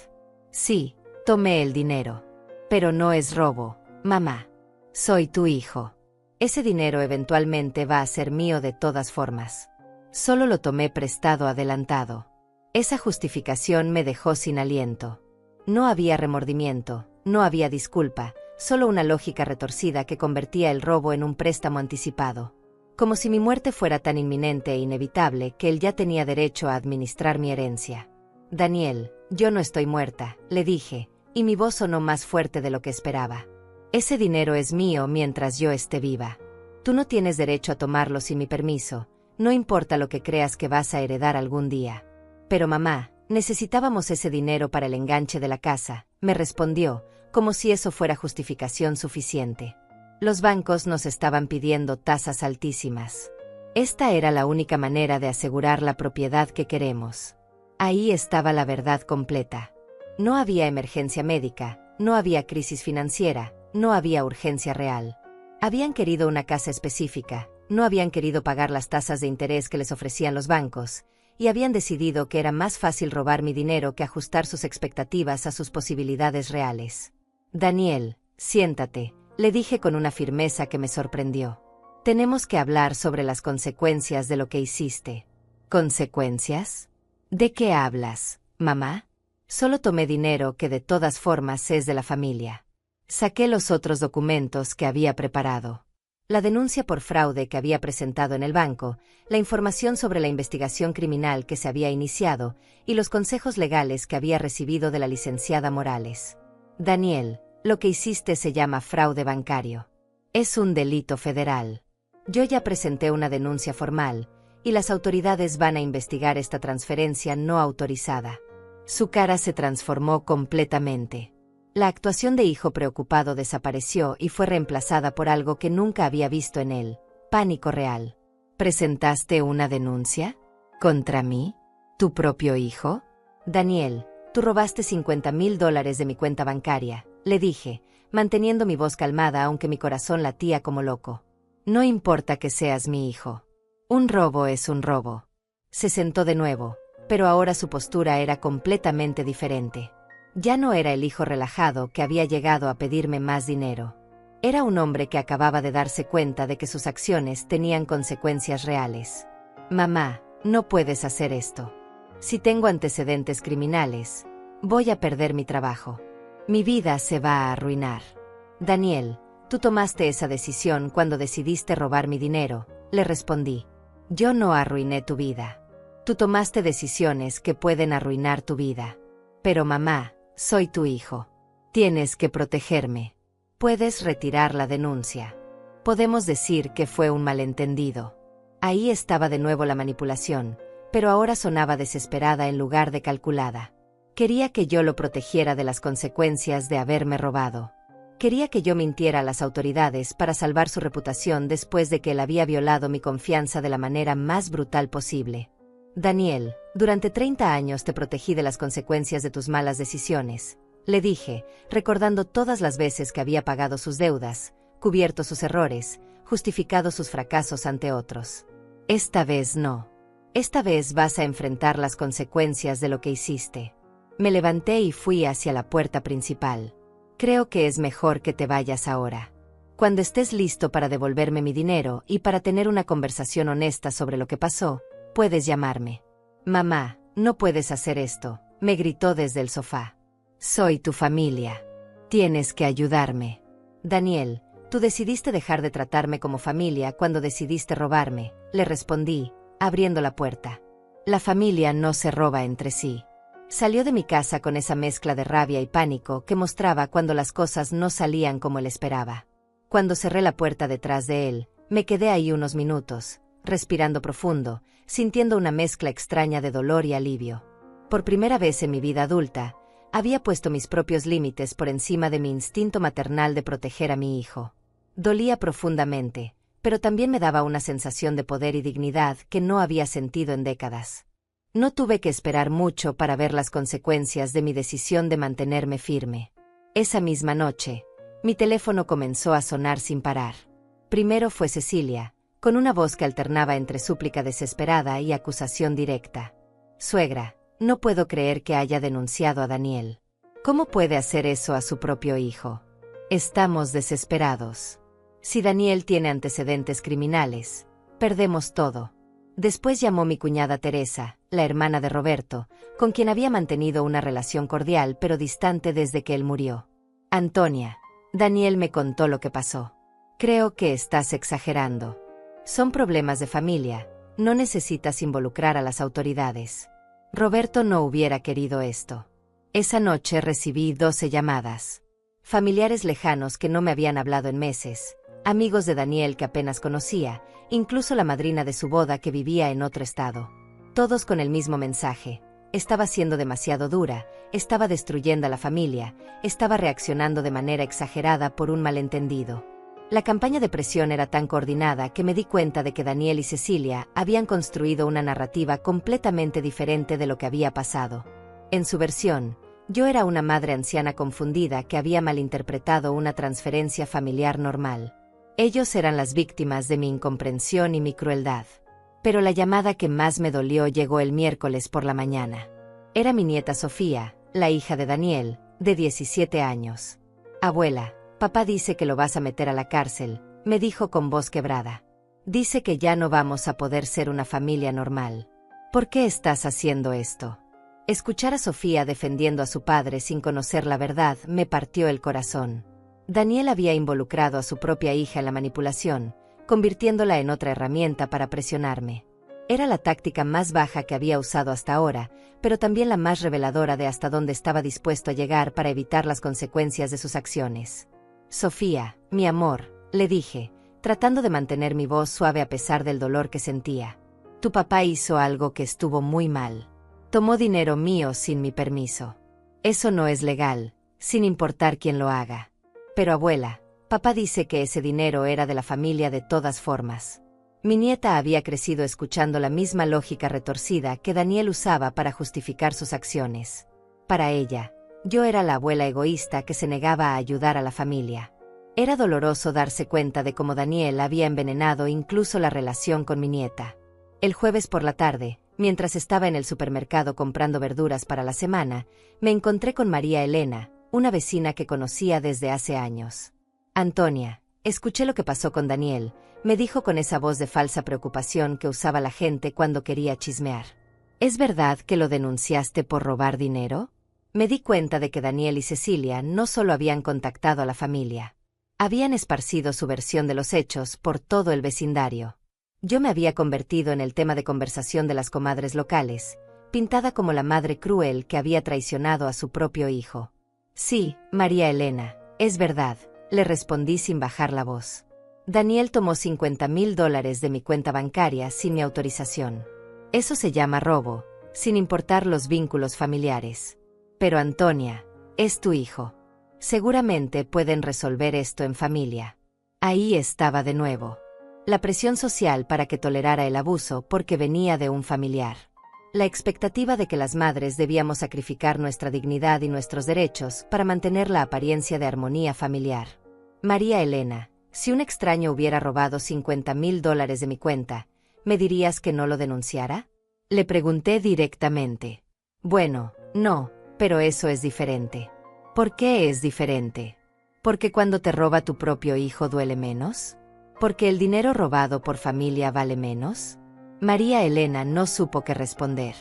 Sí, tomé el dinero. Pero no es robo, mamá. Soy tu hijo. Ese dinero eventualmente va a ser mío de todas formas. Solo lo tomé prestado adelantado. Esa justificación me dejó sin aliento. No había remordimiento, no había disculpa, solo una lógica retorcida que convertía el robo en un préstamo anticipado. Como si mi muerte fuera tan inminente e inevitable que él ya tenía derecho a administrar mi herencia. Daniel, yo no estoy muerta, le dije, y mi voz sonó más fuerte de lo que esperaba. Ese dinero es mío mientras yo esté viva. Tú no tienes derecho a tomarlo sin mi permiso, no importa lo que creas que vas a heredar algún día. Pero mamá, necesitábamos ese dinero para el enganche de la casa, me respondió, como si eso fuera justificación suficiente. Los bancos nos estaban pidiendo tasas altísimas. Esta era la única manera de asegurar la propiedad que queremos. Ahí estaba la verdad completa. No había emergencia médica, no había crisis financiera, no había urgencia real. Habían querido una casa específica, no habían querido pagar las tasas de interés que les ofrecían los bancos, y habían decidido que era más fácil robar mi dinero que ajustar sus expectativas a sus posibilidades reales. Daniel, siéntate, le dije con una firmeza que me sorprendió. Tenemos que hablar sobre las consecuencias de lo que hiciste. ¿Consecuencias? ¿De qué hablas, mamá? Solo tomé dinero que de todas formas es de la familia. Saqué los otros documentos que había preparado. La denuncia por fraude que había presentado en el banco, la información sobre la investigación criminal que se había iniciado y los consejos legales que había recibido de la licenciada Morales. Daniel, lo que hiciste se llama fraude bancario. Es un delito federal. Yo ya presenté una denuncia formal, y las autoridades van a investigar esta transferencia no autorizada. Su cara se transformó completamente. La actuación de hijo preocupado desapareció y fue reemplazada por algo que nunca había visto en él: pánico real. ¿Presentaste una denuncia? ¿Contra mí? ¿Tu propio hijo? Daniel, tú robaste $50,000 de mi cuenta bancaria, le dije, manteniendo mi voz calmada aunque mi corazón latía como loco. No importa que seas mi hijo. Un robo es un robo. Se sentó de nuevo, pero ahora su postura era completamente diferente. Ya no era el hijo relajado que había llegado a pedirme más dinero. Era un hombre que acababa de darse cuenta de que sus acciones tenían consecuencias reales. Mamá, no puedes hacer esto. Si tengo antecedentes criminales, voy a perder mi trabajo. Mi vida se va a arruinar. Daniel, tú tomaste esa decisión cuando decidiste robar mi dinero, le respondí. Yo no arruiné tu vida. Tú tomaste decisiones que pueden arruinar tu vida. Pero mamá, soy tu hijo. Tienes que protegerme. Puedes retirar la denuncia. Podemos decir que fue un malentendido. Ahí estaba de nuevo la manipulación, pero ahora sonaba desesperada en lugar de calculada. Quería que yo lo protegiera de las consecuencias de haberme robado. Quería que yo mintiera a las autoridades para salvar su reputación después de que él había violado mi confianza de la manera más brutal posible. Daniel, durante 30 años te protegí de las consecuencias de tus malas decisiones, le dije, recordando todas las veces que había pagado sus deudas, cubierto sus errores, justificado sus fracasos ante otros. Esta vez no. Esta vez vas a enfrentar las consecuencias de lo que hiciste. Me levanté y fui hacia la puerta principal. Creo que es mejor que te vayas ahora. Cuando estés listo para devolverme mi dinero y para tener una conversación honesta sobre lo que pasó, puedes llamarme. Mamá, no puedes hacer esto, me gritó desde el sofá. Soy tu familia. Tienes que ayudarme. Daniel, tú decidiste dejar de tratarme como familia cuando decidiste robarme, le respondí, abriendo la puerta. La familia no se roba entre sí. Salió de mi casa con esa mezcla de rabia y pánico que mostraba cuando las cosas no salían como él esperaba. Cuando cerré la puerta detrás de él, me quedé ahí unos minutos, respirando profundo, sintiendo una mezcla extraña de dolor y alivio. Por primera vez en mi vida adulta, había puesto mis propios límites por encima de mi instinto maternal de proteger a mi hijo. Dolía profundamente, pero también me daba una sensación de poder y dignidad que no había sentido en décadas. No tuve que esperar mucho para ver las consecuencias de mi decisión de mantenerme firme. Esa misma noche, mi teléfono comenzó a sonar sin parar. Primero fue Cecilia, con una voz que alternaba entre súplica desesperada y acusación directa. Suegra, no puedo creer que haya denunciado a Daniel. ¿Cómo puede hacer eso a su propio hijo? Estamos desesperados. Si Daniel tiene antecedentes criminales, perdemos todo. Después llamó mi cuñada Teresa, la hermana de Roberto, con quien había mantenido una relación cordial pero distante desde que él murió. Antonia, Daniel me contó lo que pasó. Creo que estás exagerando. Son problemas de familia, no necesitas involucrar a las autoridades. Roberto no hubiera querido esto. Esa noche recibí 12 llamadas. Familiares lejanos que no me habían hablado en meses, amigos de Daniel que apenas conocía, incluso la madrina de su boda que vivía en otro estado. Todos con el mismo mensaje. Estaba siendo demasiado dura, estaba destruyendo a la familia, estaba reaccionando de manera exagerada por un malentendido. La campaña de presión era tan coordinada que me di cuenta de que Daniel y Cecilia habían construido una narrativa completamente diferente de lo que había pasado. En su versión, yo era una madre anciana confundida que había malinterpretado una transferencia familiar normal. Ellos eran las víctimas de mi incomprensión y mi crueldad. Pero la llamada que más me dolió llegó el miércoles por la mañana. Era mi nieta Sofía, la hija de Daniel, de 17 años. Abuela, papá dice que lo vas a meter a la cárcel, me dijo con voz quebrada. Dice que ya no vamos a poder ser una familia normal. ¿Por qué estás haciendo esto? Escuchar a Sofía defendiendo a su padre sin conocer la verdad me partió el corazón. Daniel había involucrado a su propia hija en la manipulación, convirtiéndola en otra herramienta para presionarme. Era la táctica más baja que había usado hasta ahora, pero también la más reveladora de hasta dónde estaba dispuesto a llegar para evitar las consecuencias de sus acciones. Sofía, mi amor, le dije, tratando de mantener mi voz suave a pesar del dolor que sentía. Tu papá hizo algo que estuvo muy mal. Tomó dinero mío sin mi permiso. Eso no es legal, sin importar quién lo haga. Pero abuela, papá dice que ese dinero era de la familia de todas formas. Mi nieta había crecido escuchando la misma lógica retorcida que Daniel usaba para justificar sus acciones. Para ella, yo era la abuela egoísta que se negaba a ayudar a la familia. Era doloroso darse cuenta de cómo Daniel había envenenado incluso la relación con mi nieta. El jueves por la tarde, mientras estaba en el supermercado comprando verduras para la semana, me encontré con María Elena, una vecina que conocía desde hace años. Antonia, escuché lo que pasó con Daniel, me dijo con esa voz de falsa preocupación que usaba la gente cuando quería chismear. ¿Es verdad que lo denunciaste por robar dinero? Me di cuenta de que Daniel y Cecilia no solo habían contactado a la familia. Habían esparcido su versión de los hechos por todo el vecindario. Yo me había convertido en el tema de conversación de las comadres locales, pintada como la madre cruel que había traicionado a su propio hijo. Sí, María Elena, es verdad, le respondí sin bajar la voz. Daniel tomó $50,000 de mi cuenta bancaria sin mi autorización. Eso se llama robo, sin importar los vínculos familiares. Pero Antonia, es tu hijo. Seguramente pueden resolver esto en familia. Ahí estaba de nuevo. La presión social para que tolerara el abuso porque venía de un familiar. La expectativa de que las madres debíamos sacrificar nuestra dignidad y nuestros derechos para mantener la apariencia de armonía familiar. María Elena, si un extraño hubiera robado $50,000 de mi cuenta, ¿me dirías que no lo denunciara? Le pregunté directamente. Bueno, no, pero eso es diferente. ¿Por qué es diferente? ¿Porque cuando te roba tu propio hijo duele menos? ¿Porque el dinero robado por familia vale menos? María Elena no supo qué responder.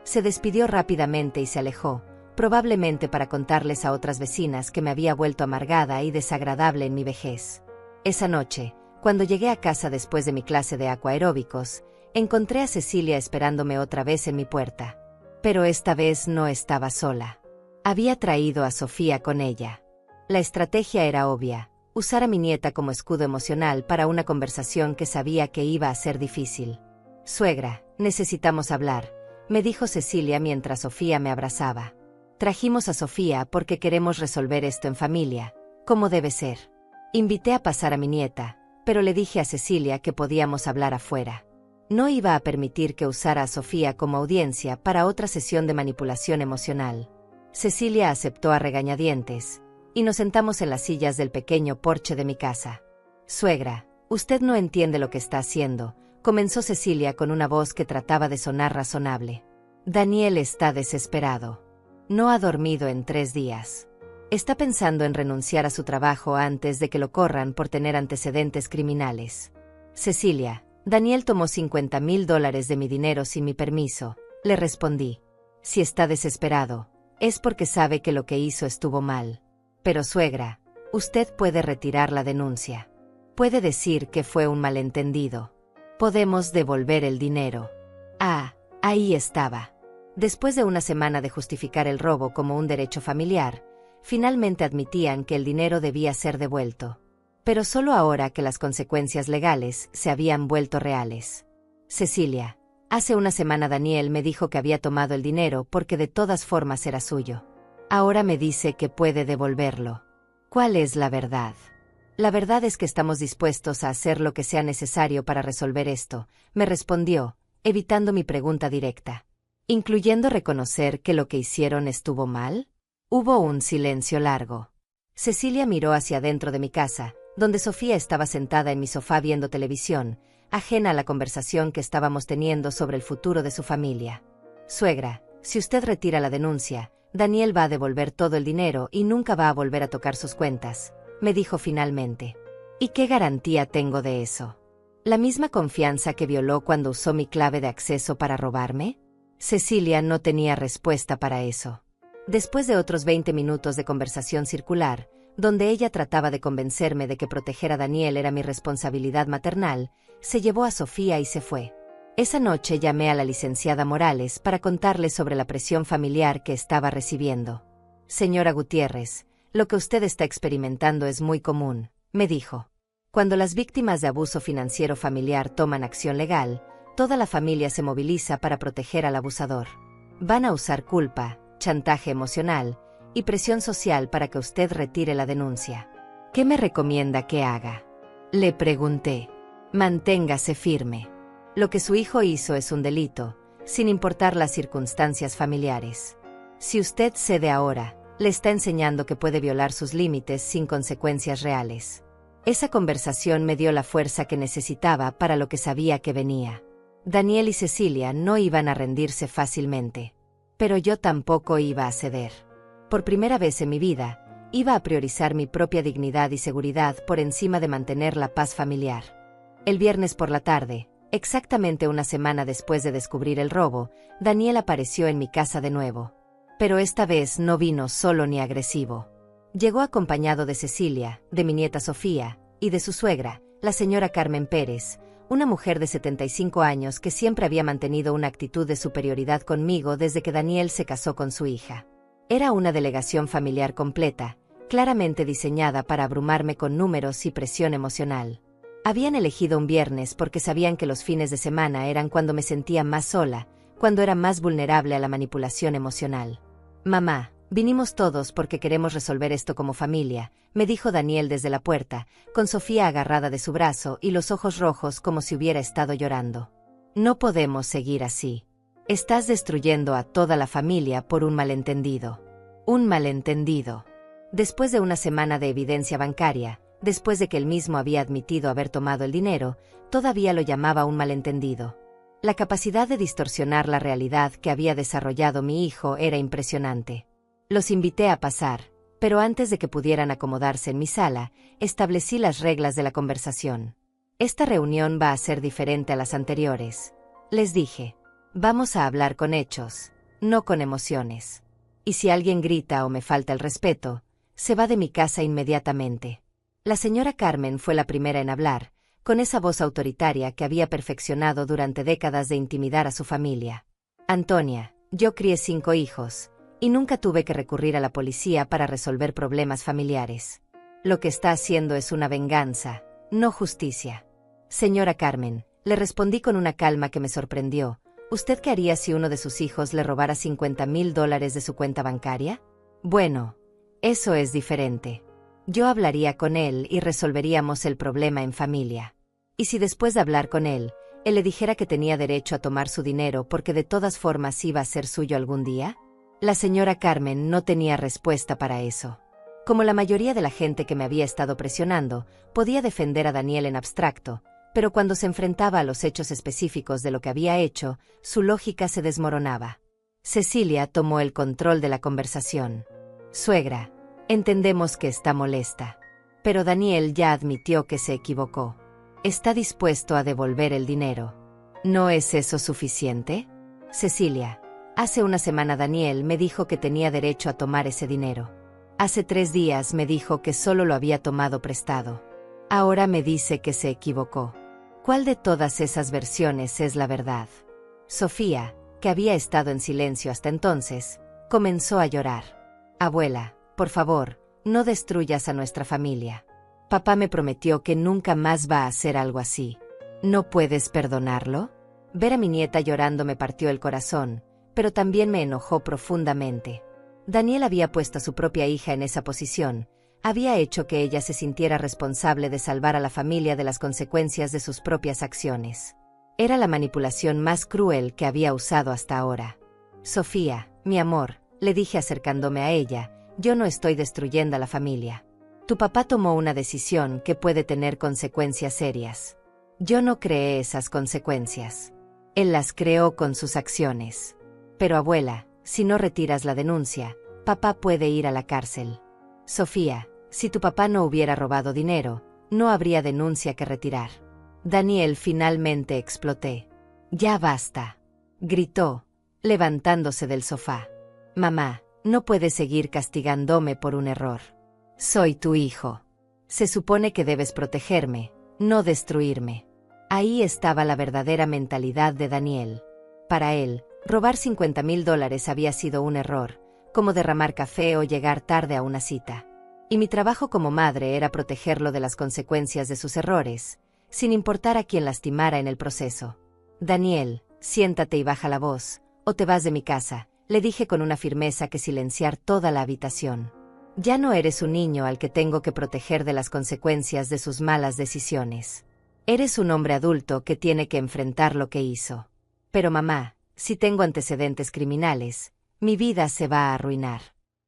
Se despidió rápidamente y se alejó, probablemente para contarles a otras vecinas que me había vuelto amargada y desagradable en mi vejez. Esa noche, cuando llegué a casa después de mi clase de aquaeróbicos, encontré a Cecilia esperándome otra vez en mi puerta. Pero esta vez no estaba sola. Había traído a Sofía con ella. La estrategia era obvia, usar a mi nieta como escudo emocional para una conversación que sabía que iba a ser difícil. Suegra, necesitamos hablar, me dijo Cecilia mientras Sofía me abrazaba. Trajimos a Sofía porque queremos resolver esto en familia, como debe ser. Invité a pasar a mi nieta, pero le dije a Cecilia que podíamos hablar afuera. No iba a permitir que usara a Sofía como audiencia para otra sesión de manipulación emocional. Cecilia aceptó a regañadientes, y nos sentamos en las sillas del pequeño porche de mi casa. Suegra, usted no entiende lo que está haciendo, comenzó Cecilia con una voz que trataba de sonar razonable. Daniel está desesperado. No ha dormido en 3 días. Está pensando en renunciar a su trabajo antes de que lo corran por tener antecedentes criminales. Cecilia, Daniel tomó $50,000 de mi dinero sin mi permiso, le respondí. Si está desesperado, es porque sabe que lo que hizo estuvo mal. Pero suegra, usted puede retirar la denuncia. Puede decir que fue un malentendido. Podemos devolver el dinero. Ah, ahí estaba. Después de una semana de justificar el robo como un derecho familiar, finalmente admitían que el dinero debía ser devuelto. Pero solo ahora que las consecuencias legales se habían vuelto reales. Cecilia, hace una semana Daniel me dijo que había tomado el dinero porque de todas formas era suyo. Ahora me dice que puede devolverlo. ¿Cuál es la verdad? La verdad es que estamos dispuestos a hacer lo que sea necesario para resolver esto, me respondió, evitando mi pregunta directa. ¿Incluyendo reconocer que lo que hicieron estuvo mal? Hubo un silencio largo. Cecilia miró hacia adentro de mi casa, donde Sofía estaba sentada en mi sofá viendo televisión, ajena a la conversación que estábamos teniendo sobre el futuro de su familia. Suegra, si usted retira la denuncia, Daniel va a devolver todo el dinero y nunca va a volver a tocar sus cuentas, me dijo finalmente. ¿Y qué garantía tengo de eso? ¿La misma confianza que violó cuando usó mi clave de acceso para robarme? Cecilia no tenía respuesta para eso. Después de otros 20 minutos de conversación circular, donde ella trataba de convencerme de que proteger a Daniel era mi responsabilidad maternal, se llevó a Sofía y se fue. Esa noche llamé a la licenciada Morales para contarle sobre la presión familiar que estaba recibiendo. Señora Gutiérrez, lo que usted está experimentando es muy común, me dijo. Cuando las víctimas de abuso financiero familiar toman acción legal, Toda la familia se moviliza para proteger al abusador. Van a usar culpa, chantaje emocional y presión social para que usted retire la denuncia. ¿Qué me recomienda que haga? Le pregunté. Manténgase firme. Lo que su hijo hizo es un delito, sin importar las circunstancias familiares. Si usted cede ahora, le está enseñando que puede violar sus límites sin consecuencias reales. Esa conversación me dio la fuerza que necesitaba para lo que sabía que venía. Daniel y Cecilia no iban a rendirse fácilmente. Pero yo tampoco iba a ceder. Por primera vez en mi vida, iba a priorizar mi propia dignidad y seguridad por encima de mantener la paz familiar. El viernes por la tarde, exactamente una semana después de descubrir el robo, Daniel apareció en mi casa de nuevo. Pero esta vez no vino solo ni agresivo. Llegó acompañado de Cecilia, de mi nieta Sofía, y de su suegra, la señora Carmen Pérez, una mujer de 75 años que siempre había mantenido una actitud de superioridad conmigo desde que Daniel se casó con su hija. Era una delegación familiar completa, claramente diseñada para abrumarme con números y presión emocional. Habían elegido un viernes porque sabían que los fines de semana eran cuando me sentía más sola, cuando era más vulnerable a la manipulación emocional. «Mamá, vinimos todos porque queremos resolver esto como familia», me dijo Daniel desde la puerta, con Sofía agarrada de su brazo y los ojos rojos como si hubiera estado llorando. «No podemos seguir así. Estás destruyendo a toda la familia por un malentendido». Un malentendido. Después de una semana de evidencia bancaria, después de que él mismo había admitido haber tomado el dinero, todavía lo llamaba un malentendido. La capacidad de distorsionar la realidad que había desarrollado mi hijo era impresionante. Los invité a pasar, pero antes de que pudieran acomodarse en mi sala, establecí las reglas de la conversación. Esta reunión va a ser diferente a las anteriores. Les dije, vamos a hablar con hechos, no con emociones. Y si alguien grita o me falta el respeto, se va de mi casa inmediatamente. La señora Carmen fue la primera en hablar, con esa voz autoritaria que había perfeccionado durante décadas de intimidar a su familia. Antonia, yo crié 5 hijos, y nunca tuve que recurrir a la policía para resolver problemas familiares. Lo que está haciendo es una venganza, no justicia. Señora Carmen, le respondí con una calma que me sorprendió. ¿Usted qué haría si uno de sus hijos le robara $50,000 de su cuenta bancaria? Bueno, eso es diferente. Yo hablaría con él y resolveríamos el problema en familia. ¿Y si después de hablar con él le dijera que tenía derecho a tomar su dinero porque de todas formas iba a ser suyo algún día? La señora Carmen no tenía respuesta para eso. Como la mayoría de la gente que me había estado presionando, podía defender a Daniel en abstracto, pero cuando se enfrentaba a los hechos específicos de lo que había hecho, su lógica se desmoronaba. Cecilia tomó el control de la conversación. Suegra, entendemos que está molesta. Pero Daniel ya admitió que se equivocó. Está dispuesto a devolver el dinero. ¿No es eso suficiente? Cecilia, hace una semana Daniel me dijo que tenía derecho a tomar ese dinero. Hace 3 días me dijo que solo lo había tomado prestado. Ahora me dice que se equivocó. ¿Cuál de todas esas versiones es la verdad? Sofía, que había estado en silencio hasta entonces, comenzó a llorar. Abuela, por favor, no destruyas a nuestra familia. Papá me prometió que nunca más va a hacer algo así. ¿No puedes perdonarlo? Ver a mi nieta llorando me partió el corazón, pero también me enojó profundamente. Daniel había puesto a su propia hija en esa posición, había hecho que ella se sintiera responsable de salvar a la familia de las consecuencias de sus propias acciones. Era la manipulación más cruel que había usado hasta ahora. Sofía, mi amor, le dije acercándome a ella, yo no estoy destruyendo a la familia. Tu papá tomó una decisión que puede tener consecuencias serias. Yo no creé esas consecuencias. Él las creó con sus acciones. Pero abuela, si no retiras la denuncia, papá puede ir a la cárcel. Sofía, si tu papá no hubiera robado dinero, no habría denuncia que retirar. Daniel finalmente exploté. Ya basta, gritó, levantándose del sofá. Mamá, no puedes seguir castigándome por un error. Soy tu hijo. Se supone que debes protegerme, no destruirme. Ahí estaba la verdadera mentalidad de Daniel. Para él, robar $50,000 había sido un error, como derramar café o llegar tarde a una cita. Y mi trabajo como madre era protegerlo de las consecuencias de sus errores, sin importar a quién lastimara en el proceso. Daniel, siéntate y baja la voz, o te vas de mi casa, le dije con una firmeza que silenciar toda la habitación. Ya no eres un niño al que tengo que proteger de las consecuencias de sus malas decisiones. Eres un hombre adulto que tiene que enfrentar lo que hizo. Pero mamá, si tengo antecedentes criminales, mi vida se va a arruinar.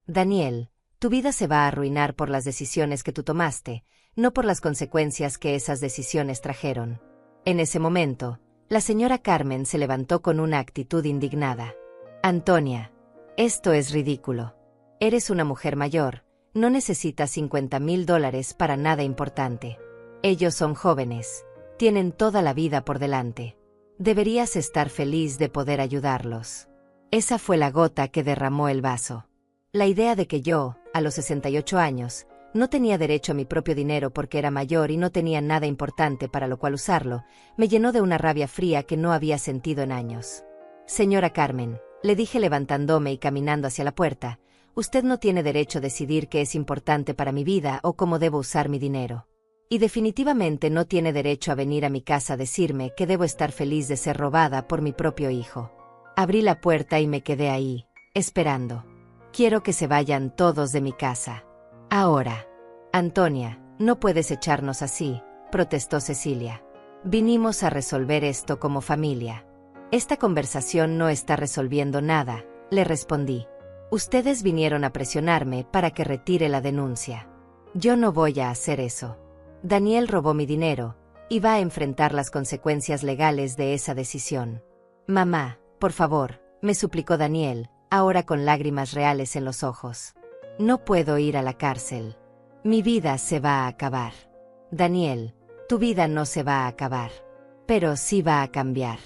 Daniel, tu vida se va a arruinar por las decisiones que tú tomaste, no por las consecuencias que esas decisiones trajeron. En ese momento, la señora Carmen se levantó con una actitud indignada. Antonia, esto es ridículo. Eres una mujer mayor, no necesitas $50,000 para nada importante. Ellos son jóvenes, tienen toda la vida por delante. Deberías estar feliz de poder ayudarlos. Esa fue la gota que derramó el vaso. La idea de que yo, a los 68 años, no tenía derecho a mi propio dinero porque era mayor y no tenía nada importante para lo cual usarlo, me llenó de una rabia fría que no había sentido en años. Señora Carmen, le dije levantándome y caminando hacia la puerta, usted no tiene derecho a decidir qué es importante para mi vida o cómo debo usar mi dinero. Y definitivamente no tiene derecho a venir a mi casa a decirme que debo estar feliz de ser robada por mi propio hijo. Abrí la puerta y me quedé ahí, esperando. Quiero que se vayan todos de mi casa. Ahora. Antonia, no puedes echarnos así, protestó Cecilia. Vinimos a resolver esto como familia. Esta conversación no está resolviendo nada, le respondí. Ustedes vinieron a presionarme para que retire la denuncia. Yo no voy a hacer eso. Daniel robó mi dinero, y va a enfrentar las consecuencias legales de esa decisión. Mamá, por favor, me suplicó Daniel, ahora con lágrimas reales en los ojos. No puedo ir a la cárcel. Mi vida se va a acabar. Daniel, tu vida no se va a acabar. Pero sí va a cambiar.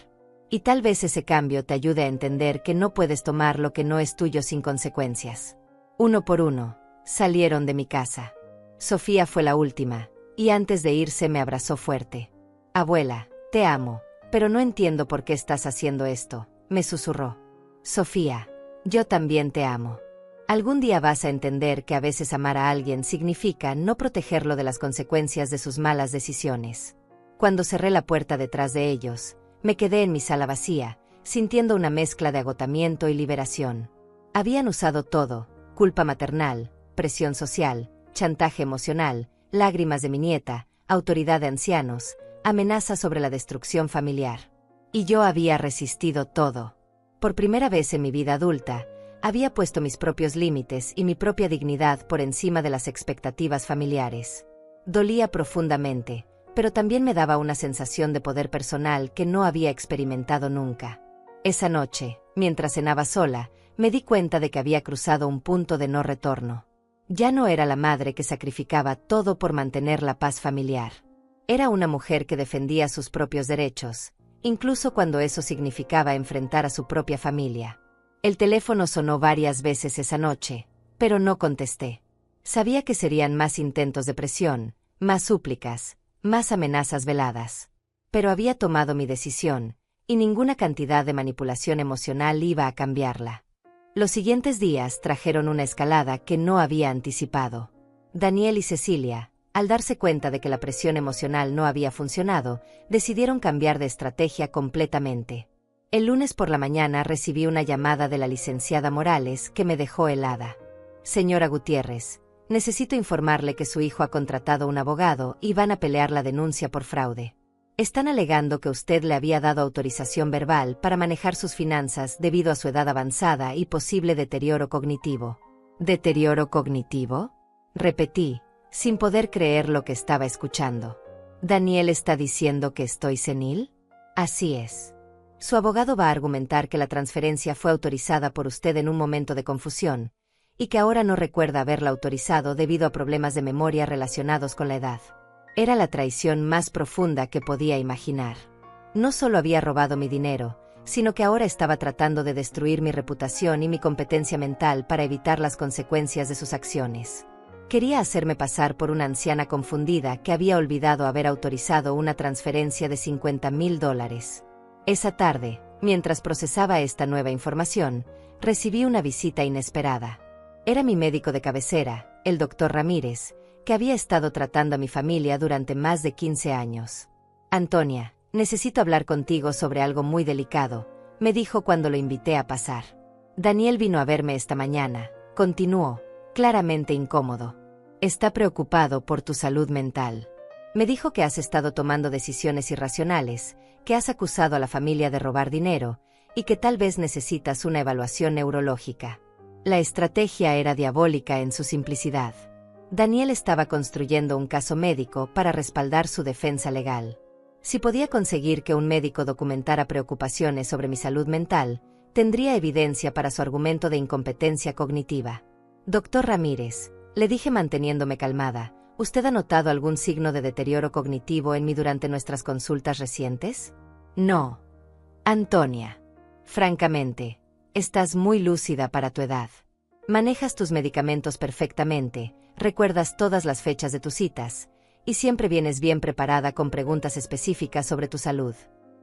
Y tal vez ese cambio te ayude a entender que no puedes tomar lo que no es tuyo sin consecuencias. Uno por uno, salieron de mi casa. Sofía fue la última, y antes de irse me abrazó fuerte. Abuela, te amo, pero no entiendo por qué estás haciendo esto, me susurró. Sofía, yo también te amo. Algún día vas a entender que a veces amar a alguien significa no protegerlo de las consecuencias de sus malas decisiones. Cuando cerré la puerta detrás de ellos, me quedé en mi sala vacía, sintiendo una mezcla de agotamiento y liberación. Habían usado todo: culpa maternal, presión social, chantaje emocional, lágrimas de mi nieta, autoridad de ancianos, amenaza sobre la destrucción familiar. Y yo había resistido todo. Por primera vez en mi vida adulta, había puesto mis propios límites y mi propia dignidad por encima de las expectativas familiares. Dolía profundamente, pero también me daba una sensación de poder personal que no había experimentado nunca. Esa noche, mientras cenaba sola, me di cuenta de que había cruzado un punto de no retorno. Ya no era la madre que sacrificaba todo por mantener la paz familiar. Era una mujer que defendía sus propios derechos, incluso cuando eso significaba enfrentar a su propia familia. El teléfono sonó varias veces esa noche, pero no contesté. Sabía que serían más intentos de presión, más súplicas, más amenazas veladas. Pero había tomado mi decisión, y ninguna cantidad de manipulación emocional iba a cambiarla. Los siguientes días trajeron una escalada que no había anticipado. Daniel y Cecilia, al darse cuenta de que la presión emocional no había funcionado, decidieron cambiar de estrategia completamente. El lunes por la mañana recibí una llamada de la licenciada Morales que me dejó helada. Señora Gutiérrez, necesito informarle que su hijo ha contratado un abogado y van a pelear la denuncia por fraude. Están alegando que usted le había dado autorización verbal para manejar sus finanzas debido a su edad avanzada y posible deterioro cognitivo. ¿Deterioro cognitivo?, repetí, sin poder creer lo que estaba escuchando. ¿Daniel está diciendo que estoy senil? Así es. Su abogado va a argumentar que la transferencia fue autorizada por usted en un momento de confusión, y que ahora no recuerda haberla autorizado debido a problemas de memoria relacionados con la edad. Era la traición más profunda que podía imaginar. No solo había robado mi dinero, sino que ahora estaba tratando de destruir mi reputación y mi competencia mental para evitar las consecuencias de sus acciones. Quería hacerme pasar por una anciana confundida que había olvidado haber autorizado una transferencia de $50,000. Esa tarde, mientras procesaba esta nueva información, recibí una visita inesperada. Era mi médico de cabecera, el doctor Ramírez, que había estado tratando a mi familia durante más de 15 años. Antonia, Necesito hablar contigo sobre algo muy delicado, me dijo cuando lo invité a pasar. Daniel vino a verme esta mañana, continuó, claramente incómodo. Está preocupado por tu salud mental. Me dijo que has estado tomando decisiones irracionales, que has acusado a la familia de robar dinero, y que tal vez necesitas una evaluación neurológica. La estrategia era diabólica en su simplicidad. Daniel estaba construyendo un caso médico para respaldar su defensa legal. Si podía conseguir que un médico documentara preocupaciones sobre mi salud mental, tendría evidencia para su argumento de incompetencia cognitiva. Doctor Ramírez, le dije manteniéndome calmada, ¿usted ha notado algún signo de deterioro cognitivo en mí durante nuestras consultas recientes? No. Antonia. Francamente, estás muy lúcida para tu edad. Manejas tus medicamentos perfectamente, recuerdas todas las fechas de tus citas, y siempre vienes bien preparada con preguntas específicas sobre tu salud.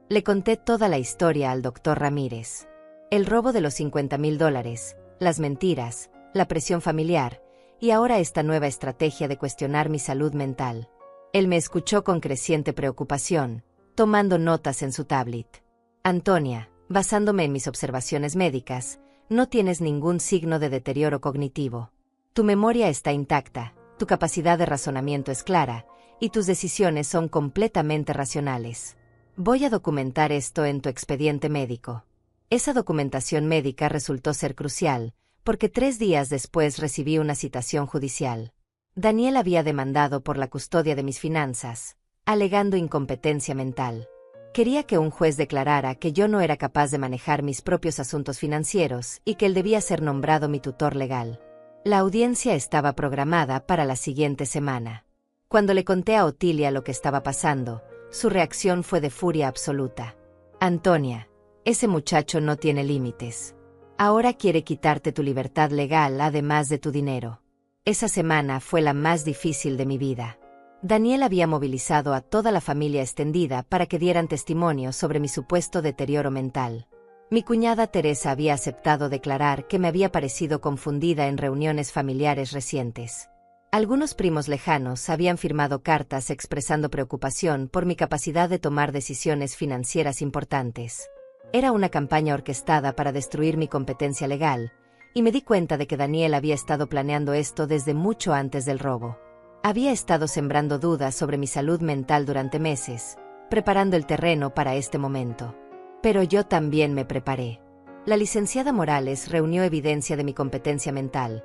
Le conté toda la historia al doctor Ramírez. El robo de los $50,000, las mentiras, la presión familiar, y ahora esta nueva estrategia de cuestionar mi salud mental. Él me escuchó con creciente preocupación, tomando notas en su tablet. Antonia, basándome en mis observaciones médicas, no tienes ningún signo de deterioro cognitivo. Tu memoria está intacta, tu capacidad de razonamiento es clara, y tus decisiones son completamente racionales. Voy a documentar esto en tu expediente médico. Esa documentación médica resultó ser crucial, porque 3 días después recibí una citación judicial. Daniel había demandado por la custodia de mis finanzas, alegando incompetencia mental. Quería que un juez declarara que yo no era capaz de manejar mis propios asuntos financieros y que él debía ser nombrado mi tutor legal. La audiencia estaba programada para la siguiente semana. Cuando le conté a Otilia lo que estaba pasando, su reacción fue de furia absoluta. Antonia, ese muchacho no tiene límites. Ahora quiere quitarte tu libertad legal además de tu dinero. Esa semana fue la más difícil de mi vida. Daniel había movilizado a toda la familia extendida para que dieran testimonio sobre mi supuesto deterioro mental. Mi cuñada Teresa había aceptado declarar que me había parecido confundida en reuniones familiares recientes. Algunos primos lejanos habían firmado cartas expresando preocupación por mi capacidad de tomar decisiones financieras importantes. Era una campaña orquestada para destruir mi competencia legal, y me di cuenta de que Daniel había estado planeando esto desde mucho antes del robo. Había estado sembrando dudas sobre mi salud mental durante meses, preparando el terreno para este momento. Pero yo también me preparé. La licenciada Morales reunió evidencia de mi competencia mental,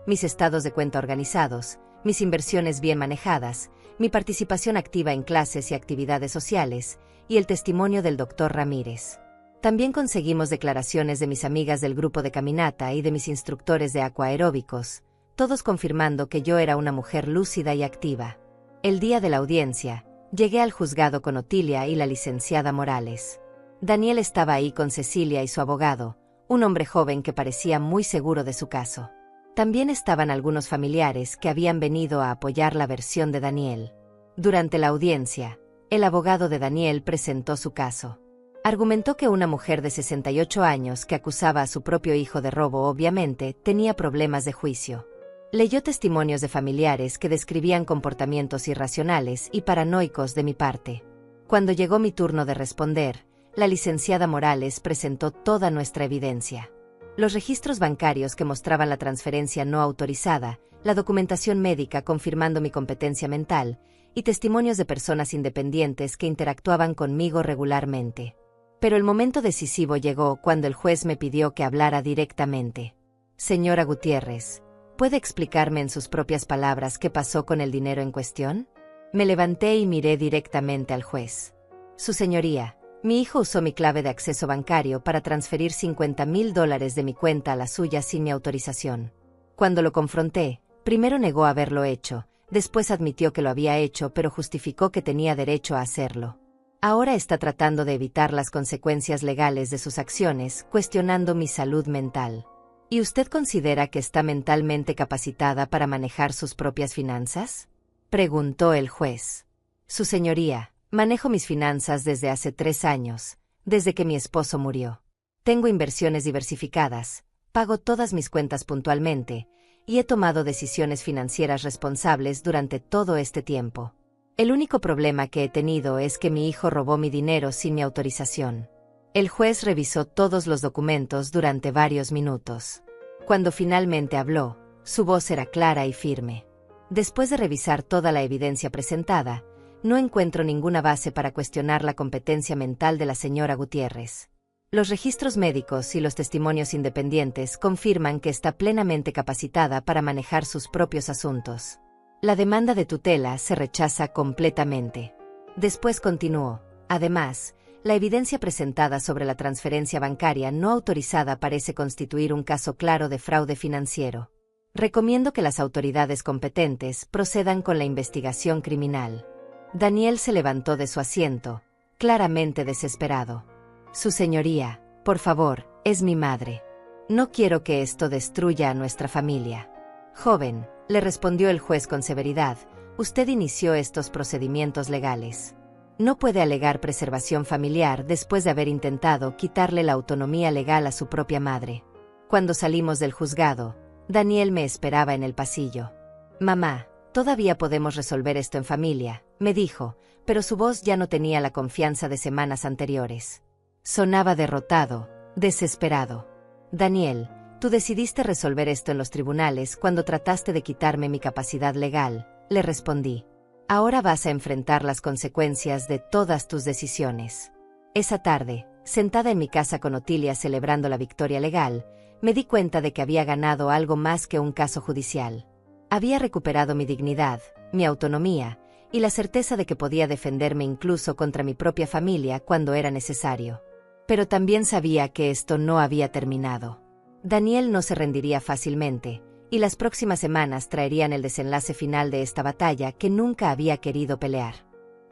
mis estados de cuenta organizados, mis inversiones bien manejadas, mi participación activa en clases y actividades sociales, y el testimonio del doctor Ramírez. También conseguimos declaraciones de mis amigas del grupo de caminata y de mis instructores de aquaeróbicos, todos confirmando que yo era una mujer lúcida y activa. El día de la audiencia, llegué al juzgado con Otilia y la licenciada Morales. Daniel estaba ahí con Cecilia y su abogado, un hombre joven que parecía muy seguro de su caso. También estaban algunos familiares que habían venido a apoyar la versión de Daniel. Durante la audiencia, el abogado de Daniel presentó su caso. Argumentó que una mujer de 68 años que acusaba a su propio hijo de robo obviamente tenía problemas de juicio. Leyó testimonios de familiares que describían comportamientos irracionales y paranoicos de mi parte. Cuando llegó mi turno de responder, la licenciada Morales presentó toda nuestra evidencia. Los registros bancarios que mostraban la transferencia no autorizada, la documentación médica confirmando mi competencia mental, y testimonios de personas independientes que interactuaban conmigo regularmente. Pero el momento decisivo llegó cuando el juez me pidió que hablara directamente. Señora Gutiérrez, ¿puede explicarme en sus propias palabras qué pasó con el dinero en cuestión? Me levanté y miré directamente al juez. Su señoría, mi hijo usó mi clave de acceso bancario para transferir $50,000 de mi cuenta a la suya sin mi autorización. Cuando lo confronté, primero negó haberlo hecho, después admitió que lo había hecho pero justificó que tenía derecho a hacerlo. Ahora está tratando de evitar las consecuencias legales de sus acciones, cuestionando mi salud mental. ¿Y usted considera que está mentalmente capacitada para manejar sus propias finanzas?, preguntó el juez. Su señoría, manejo mis finanzas desde hace 3 años, desde que mi esposo murió. Tengo inversiones diversificadas, pago todas mis cuentas puntualmente, y he tomado decisiones financieras responsables durante todo este tiempo. El único problema que he tenido es que mi hijo robó mi dinero sin mi autorización. El juez revisó todos los documentos durante varios minutos. Cuando finalmente habló, su voz era clara y firme. Después de revisar toda la evidencia presentada, no encuentro ninguna base para cuestionar la competencia mental de la señora Gutiérrez. Los registros médicos y los testimonios independientes confirman que está plenamente capacitada para manejar sus propios asuntos. La demanda de tutela se rechaza completamente. Después continuó. Además, la evidencia presentada sobre la transferencia bancaria no autorizada parece constituir un caso claro de fraude financiero. Recomiendo que las autoridades competentes procedan con la investigación criminal. Daniel se levantó de su asiento, claramente desesperado. Su señoría, por favor, es mi madre. No quiero que esto destruya a nuestra familia. Joven, le respondió el juez con severidad, usted inició estos procedimientos legales. No puede alegar preservación familiar después de haber intentado quitarle la autonomía legal a su propia madre. Cuando salimos del juzgado, Daniel me esperaba en el pasillo. Mamá, todavía podemos resolver esto en familia, me dijo, pero su voz ya no tenía la confianza de semanas anteriores. Sonaba derrotado, desesperado. Daniel, tú decidiste resolver esto en los tribunales cuando trataste de quitarme mi capacidad legal, le respondí. Ahora vas a enfrentar las consecuencias de todas tus decisiones. Esa tarde, sentada en mi casa con Otilia celebrando la victoria legal, me di cuenta de que había ganado algo más que un caso judicial. Había recuperado mi dignidad, mi autonomía, y la certeza de que podía defenderme incluso contra mi propia familia cuando era necesario. Pero también sabía que esto no había terminado. Daniel no se rendiría fácilmente, y las próximas semanas traerían el desenlace final de esta batalla que nunca había querido pelear.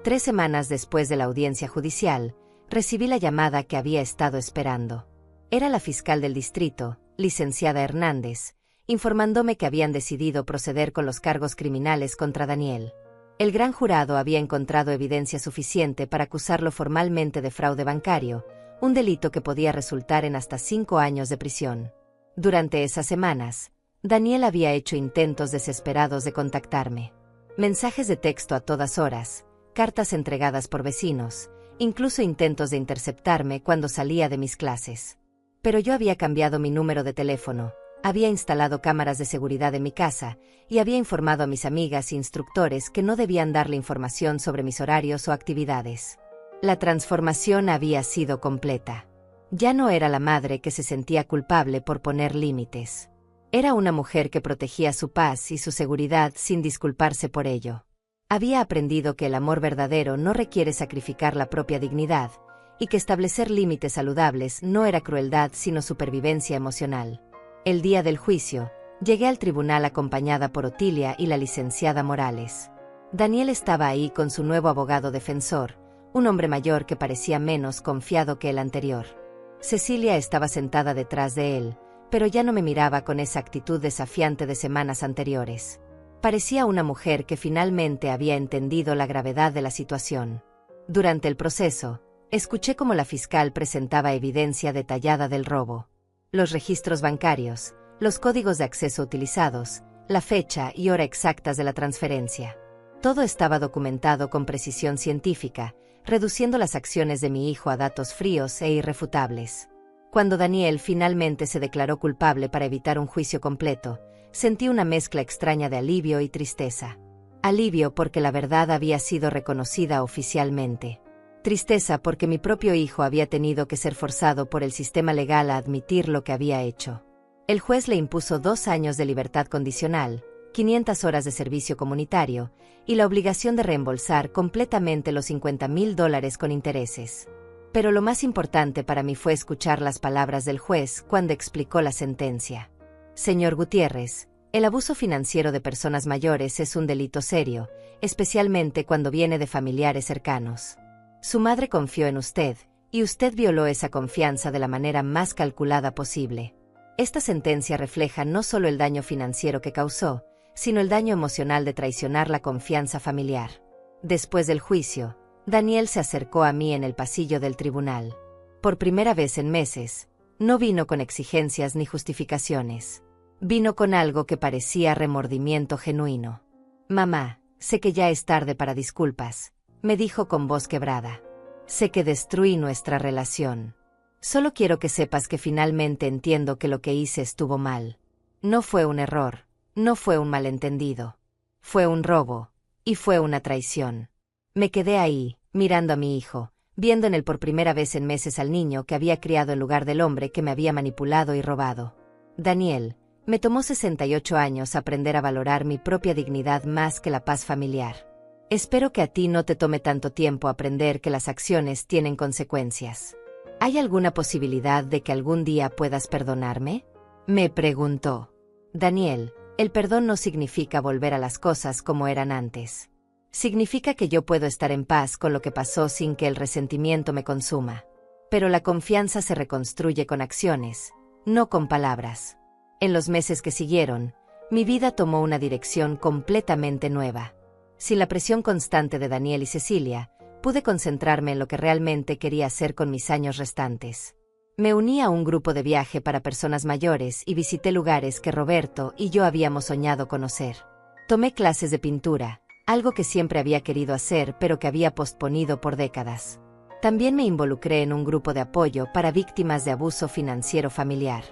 3 semanas después de la audiencia judicial, recibí la llamada que había estado esperando. Era la fiscal del distrito, licenciada Hernández, informándome que habían decidido proceder con los cargos criminales contra Daniel. El gran jurado había encontrado evidencia suficiente para acusarlo formalmente de fraude bancario, un delito que podía resultar en hasta 5 años de prisión. Durante esas semanas, Daniel había hecho intentos desesperados de contactarme. Mensajes de texto a todas horas, cartas entregadas por vecinos, incluso intentos de interceptarme cuando salía de mis clases. Pero yo había cambiado mi número de teléfono, había instalado cámaras de seguridad en mi casa y había informado a mis amigas e instructores que no debían darle información sobre mis horarios o actividades. La transformación había sido completa. Ya no era la madre que se sentía culpable por poner límites. Era una mujer que protegía su paz y su seguridad sin disculparse por ello. Había aprendido que el amor verdadero no requiere sacrificar la propia dignidad, y que establecer límites saludables no era crueldad sino supervivencia emocional. El día del juicio, llegué al tribunal acompañada por Otilia y la licenciada Morales. Daniel estaba ahí con su nuevo abogado defensor, un hombre mayor que parecía menos confiado que el anterior. Cecilia estaba sentada detrás de él, pero ya no me miraba con esa actitud desafiante de semanas anteriores. Parecía una mujer que finalmente había entendido la gravedad de la situación. Durante el proceso, escuché cómo la fiscal presentaba evidencia detallada del robo. Los registros bancarios, los códigos de acceso utilizados, la fecha y hora exactas de la transferencia. Todo estaba documentado con precisión científica, reduciendo las acciones de mi hijo a datos fríos e irrefutables. Cuando Daniel finalmente se declaró culpable para evitar un juicio completo, sentí una mezcla extraña de alivio y tristeza. Alivio porque la verdad había sido reconocida oficialmente. Tristeza porque mi propio hijo había tenido que ser forzado por el sistema legal a admitir lo que había hecho. El juez le impuso 2 años de libertad condicional, 500 horas de servicio comunitario, y la obligación de reembolsar completamente los $50,000 con intereses. Pero lo más importante para mí fue escuchar las palabras del juez cuando explicó la sentencia. Señor Gutiérrez, el abuso financiero de personas mayores es un delito serio, especialmente cuando viene de familiares cercanos. Su madre confió en usted, y usted violó esa confianza de la manera más calculada posible. Esta sentencia refleja no solo el daño financiero que causó, sino el daño emocional de traicionar la confianza familiar. Después del juicio, Daniel se acercó a mí en el pasillo del tribunal. Por primera vez en meses, no vino con exigencias ni justificaciones. Vino con algo que parecía remordimiento genuino. Mamá, Sé que ya es tarde para disculpas, me dijo con voz quebrada. Sé que destruí nuestra relación. Solo quiero que sepas que finalmente entiendo que lo que hice estuvo mal. No fue un error, no fue un malentendido. Fue un robo, y fue una traición. Me quedé ahí, mirando a mi hijo, viendo en él por primera vez en meses al niño que había criado en lugar del hombre que me había manipulado y robado. Daniel, me tomó 68 años aprender a valorar mi propia dignidad más que la paz familiar. Espero que a ti no te tome tanto tiempo aprender que las acciones tienen consecuencias. ¿Hay alguna posibilidad de que algún día puedas perdonarme? Me preguntó. Daniel, el perdón no significa volver a las cosas como eran antes. Significa que yo puedo estar en paz con lo que pasó sin que el resentimiento me consuma. Pero la confianza se reconstruye con acciones, no con palabras. En los meses que siguieron, mi vida tomó una dirección completamente nueva. Sin la presión constante de Daniel y Cecilia, pude concentrarme en lo que realmente quería hacer con mis años restantes. Me uní a un grupo de viaje para personas mayores y visité lugares que Roberto y yo habíamos soñado conocer. Tomé clases de pintura, algo que siempre había querido hacer pero que había posponido por décadas. También me involucré en un grupo de apoyo para víctimas de abuso financiero familiar.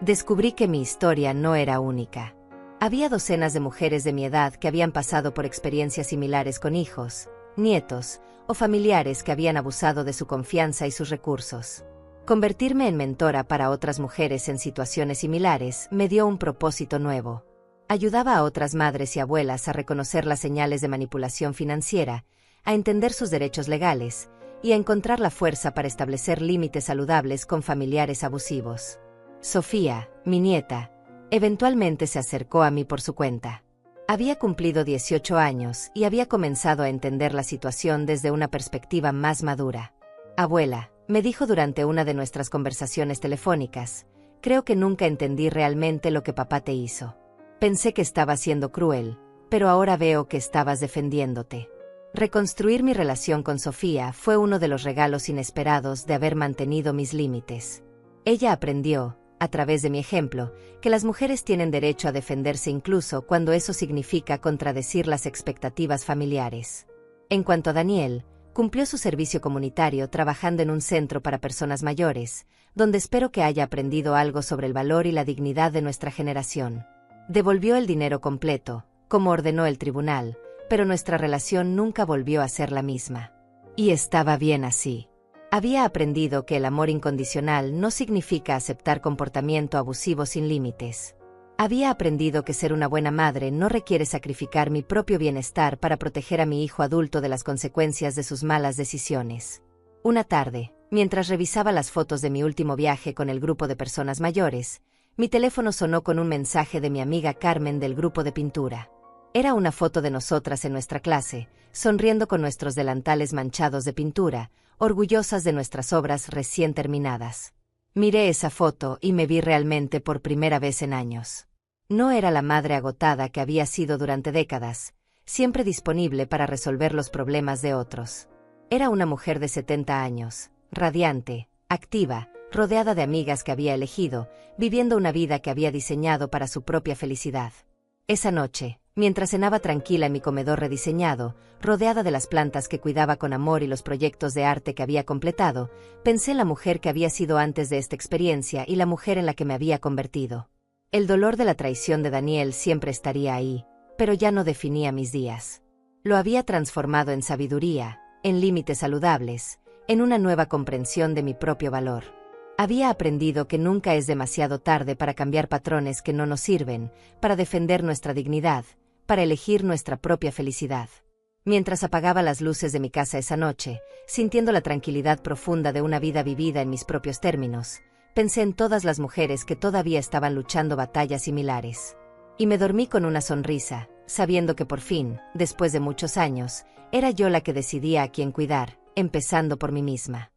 Descubrí que mi historia no era única. Había docenas de mujeres de mi edad que habían pasado por experiencias similares con hijos, nietos o familiares que habían abusado de su confianza y sus recursos. Convertirme en mentora para otras mujeres en situaciones similares me dio un propósito nuevo. Ayudaba a otras madres y abuelas a reconocer las señales de manipulación financiera, a entender sus derechos legales y a encontrar la fuerza para establecer límites saludables con familiares abusivos. Sofía, mi nieta, eventualmente se acercó a mí por su cuenta. Había cumplido 18 años y había comenzado a entender la situación desde una perspectiva más madura. Abuela, me dijo durante una de nuestras conversaciones telefónicas, creo que nunca entendí realmente lo que papá te hizo. Pensé que estaba siendo cruel, pero ahora veo que estabas defendiéndote. Reconstruir mi relación con Sofía fue uno de los regalos inesperados de haber mantenido mis límites. Ella aprendió, a través de mi ejemplo, que las mujeres tienen derecho a defenderse incluso cuando eso significa contradecir las expectativas familiares. En cuanto a Daniel, cumplió su servicio comunitario trabajando en un centro para personas mayores, donde espero que haya aprendido algo sobre el valor y la dignidad de nuestra generación. Devolvió el dinero completo, como ordenó el tribunal, pero nuestra relación nunca volvió a ser la misma. Y estaba bien así. Había aprendido que el amor incondicional no significa aceptar comportamiento abusivo sin límites. Había aprendido que ser una buena madre no requiere sacrificar mi propio bienestar para proteger a mi hijo adulto de las consecuencias de sus malas decisiones. Una tarde, mientras revisaba las fotos de mi último viaje con el grupo de personas mayores, mi teléfono sonó con un mensaje de mi amiga Carmen del grupo de pintura. Era una foto de nosotras en nuestra clase, sonriendo con nuestros delantales manchados de pintura, orgullosas de nuestras obras recién terminadas. Miré esa foto y me vi realmente por primera vez en años. No era la madre agotada que había sido durante décadas, siempre disponible para resolver los problemas de otros. Era una mujer de 70 años, radiante, activa, rodeada de amigas que había elegido, viviendo una vida que había diseñado para su propia felicidad. Esa noche, mientras cenaba tranquila en mi comedor rediseñado, rodeada de las plantas que cuidaba con amor y los proyectos de arte que había completado, pensé en la mujer que había sido antes de esta experiencia y la mujer en la que me había convertido. El dolor de la traición de Daniel siempre estaría ahí, pero ya no definía mis días. Lo había transformado en sabiduría, en límites saludables, en una nueva comprensión de mi propio valor. Había aprendido que nunca es demasiado tarde para cambiar patrones que no nos sirven, para defender nuestra dignidad, para elegir nuestra propia felicidad. Mientras apagaba las luces de mi casa esa noche, sintiendo la tranquilidad profunda de una vida vivida en mis propios términos, pensé en todas las mujeres que todavía estaban luchando batallas similares. Y me dormí con una sonrisa, sabiendo que por fin, después de muchos años, era yo la que decidía a quién cuidar, empezando por mí misma.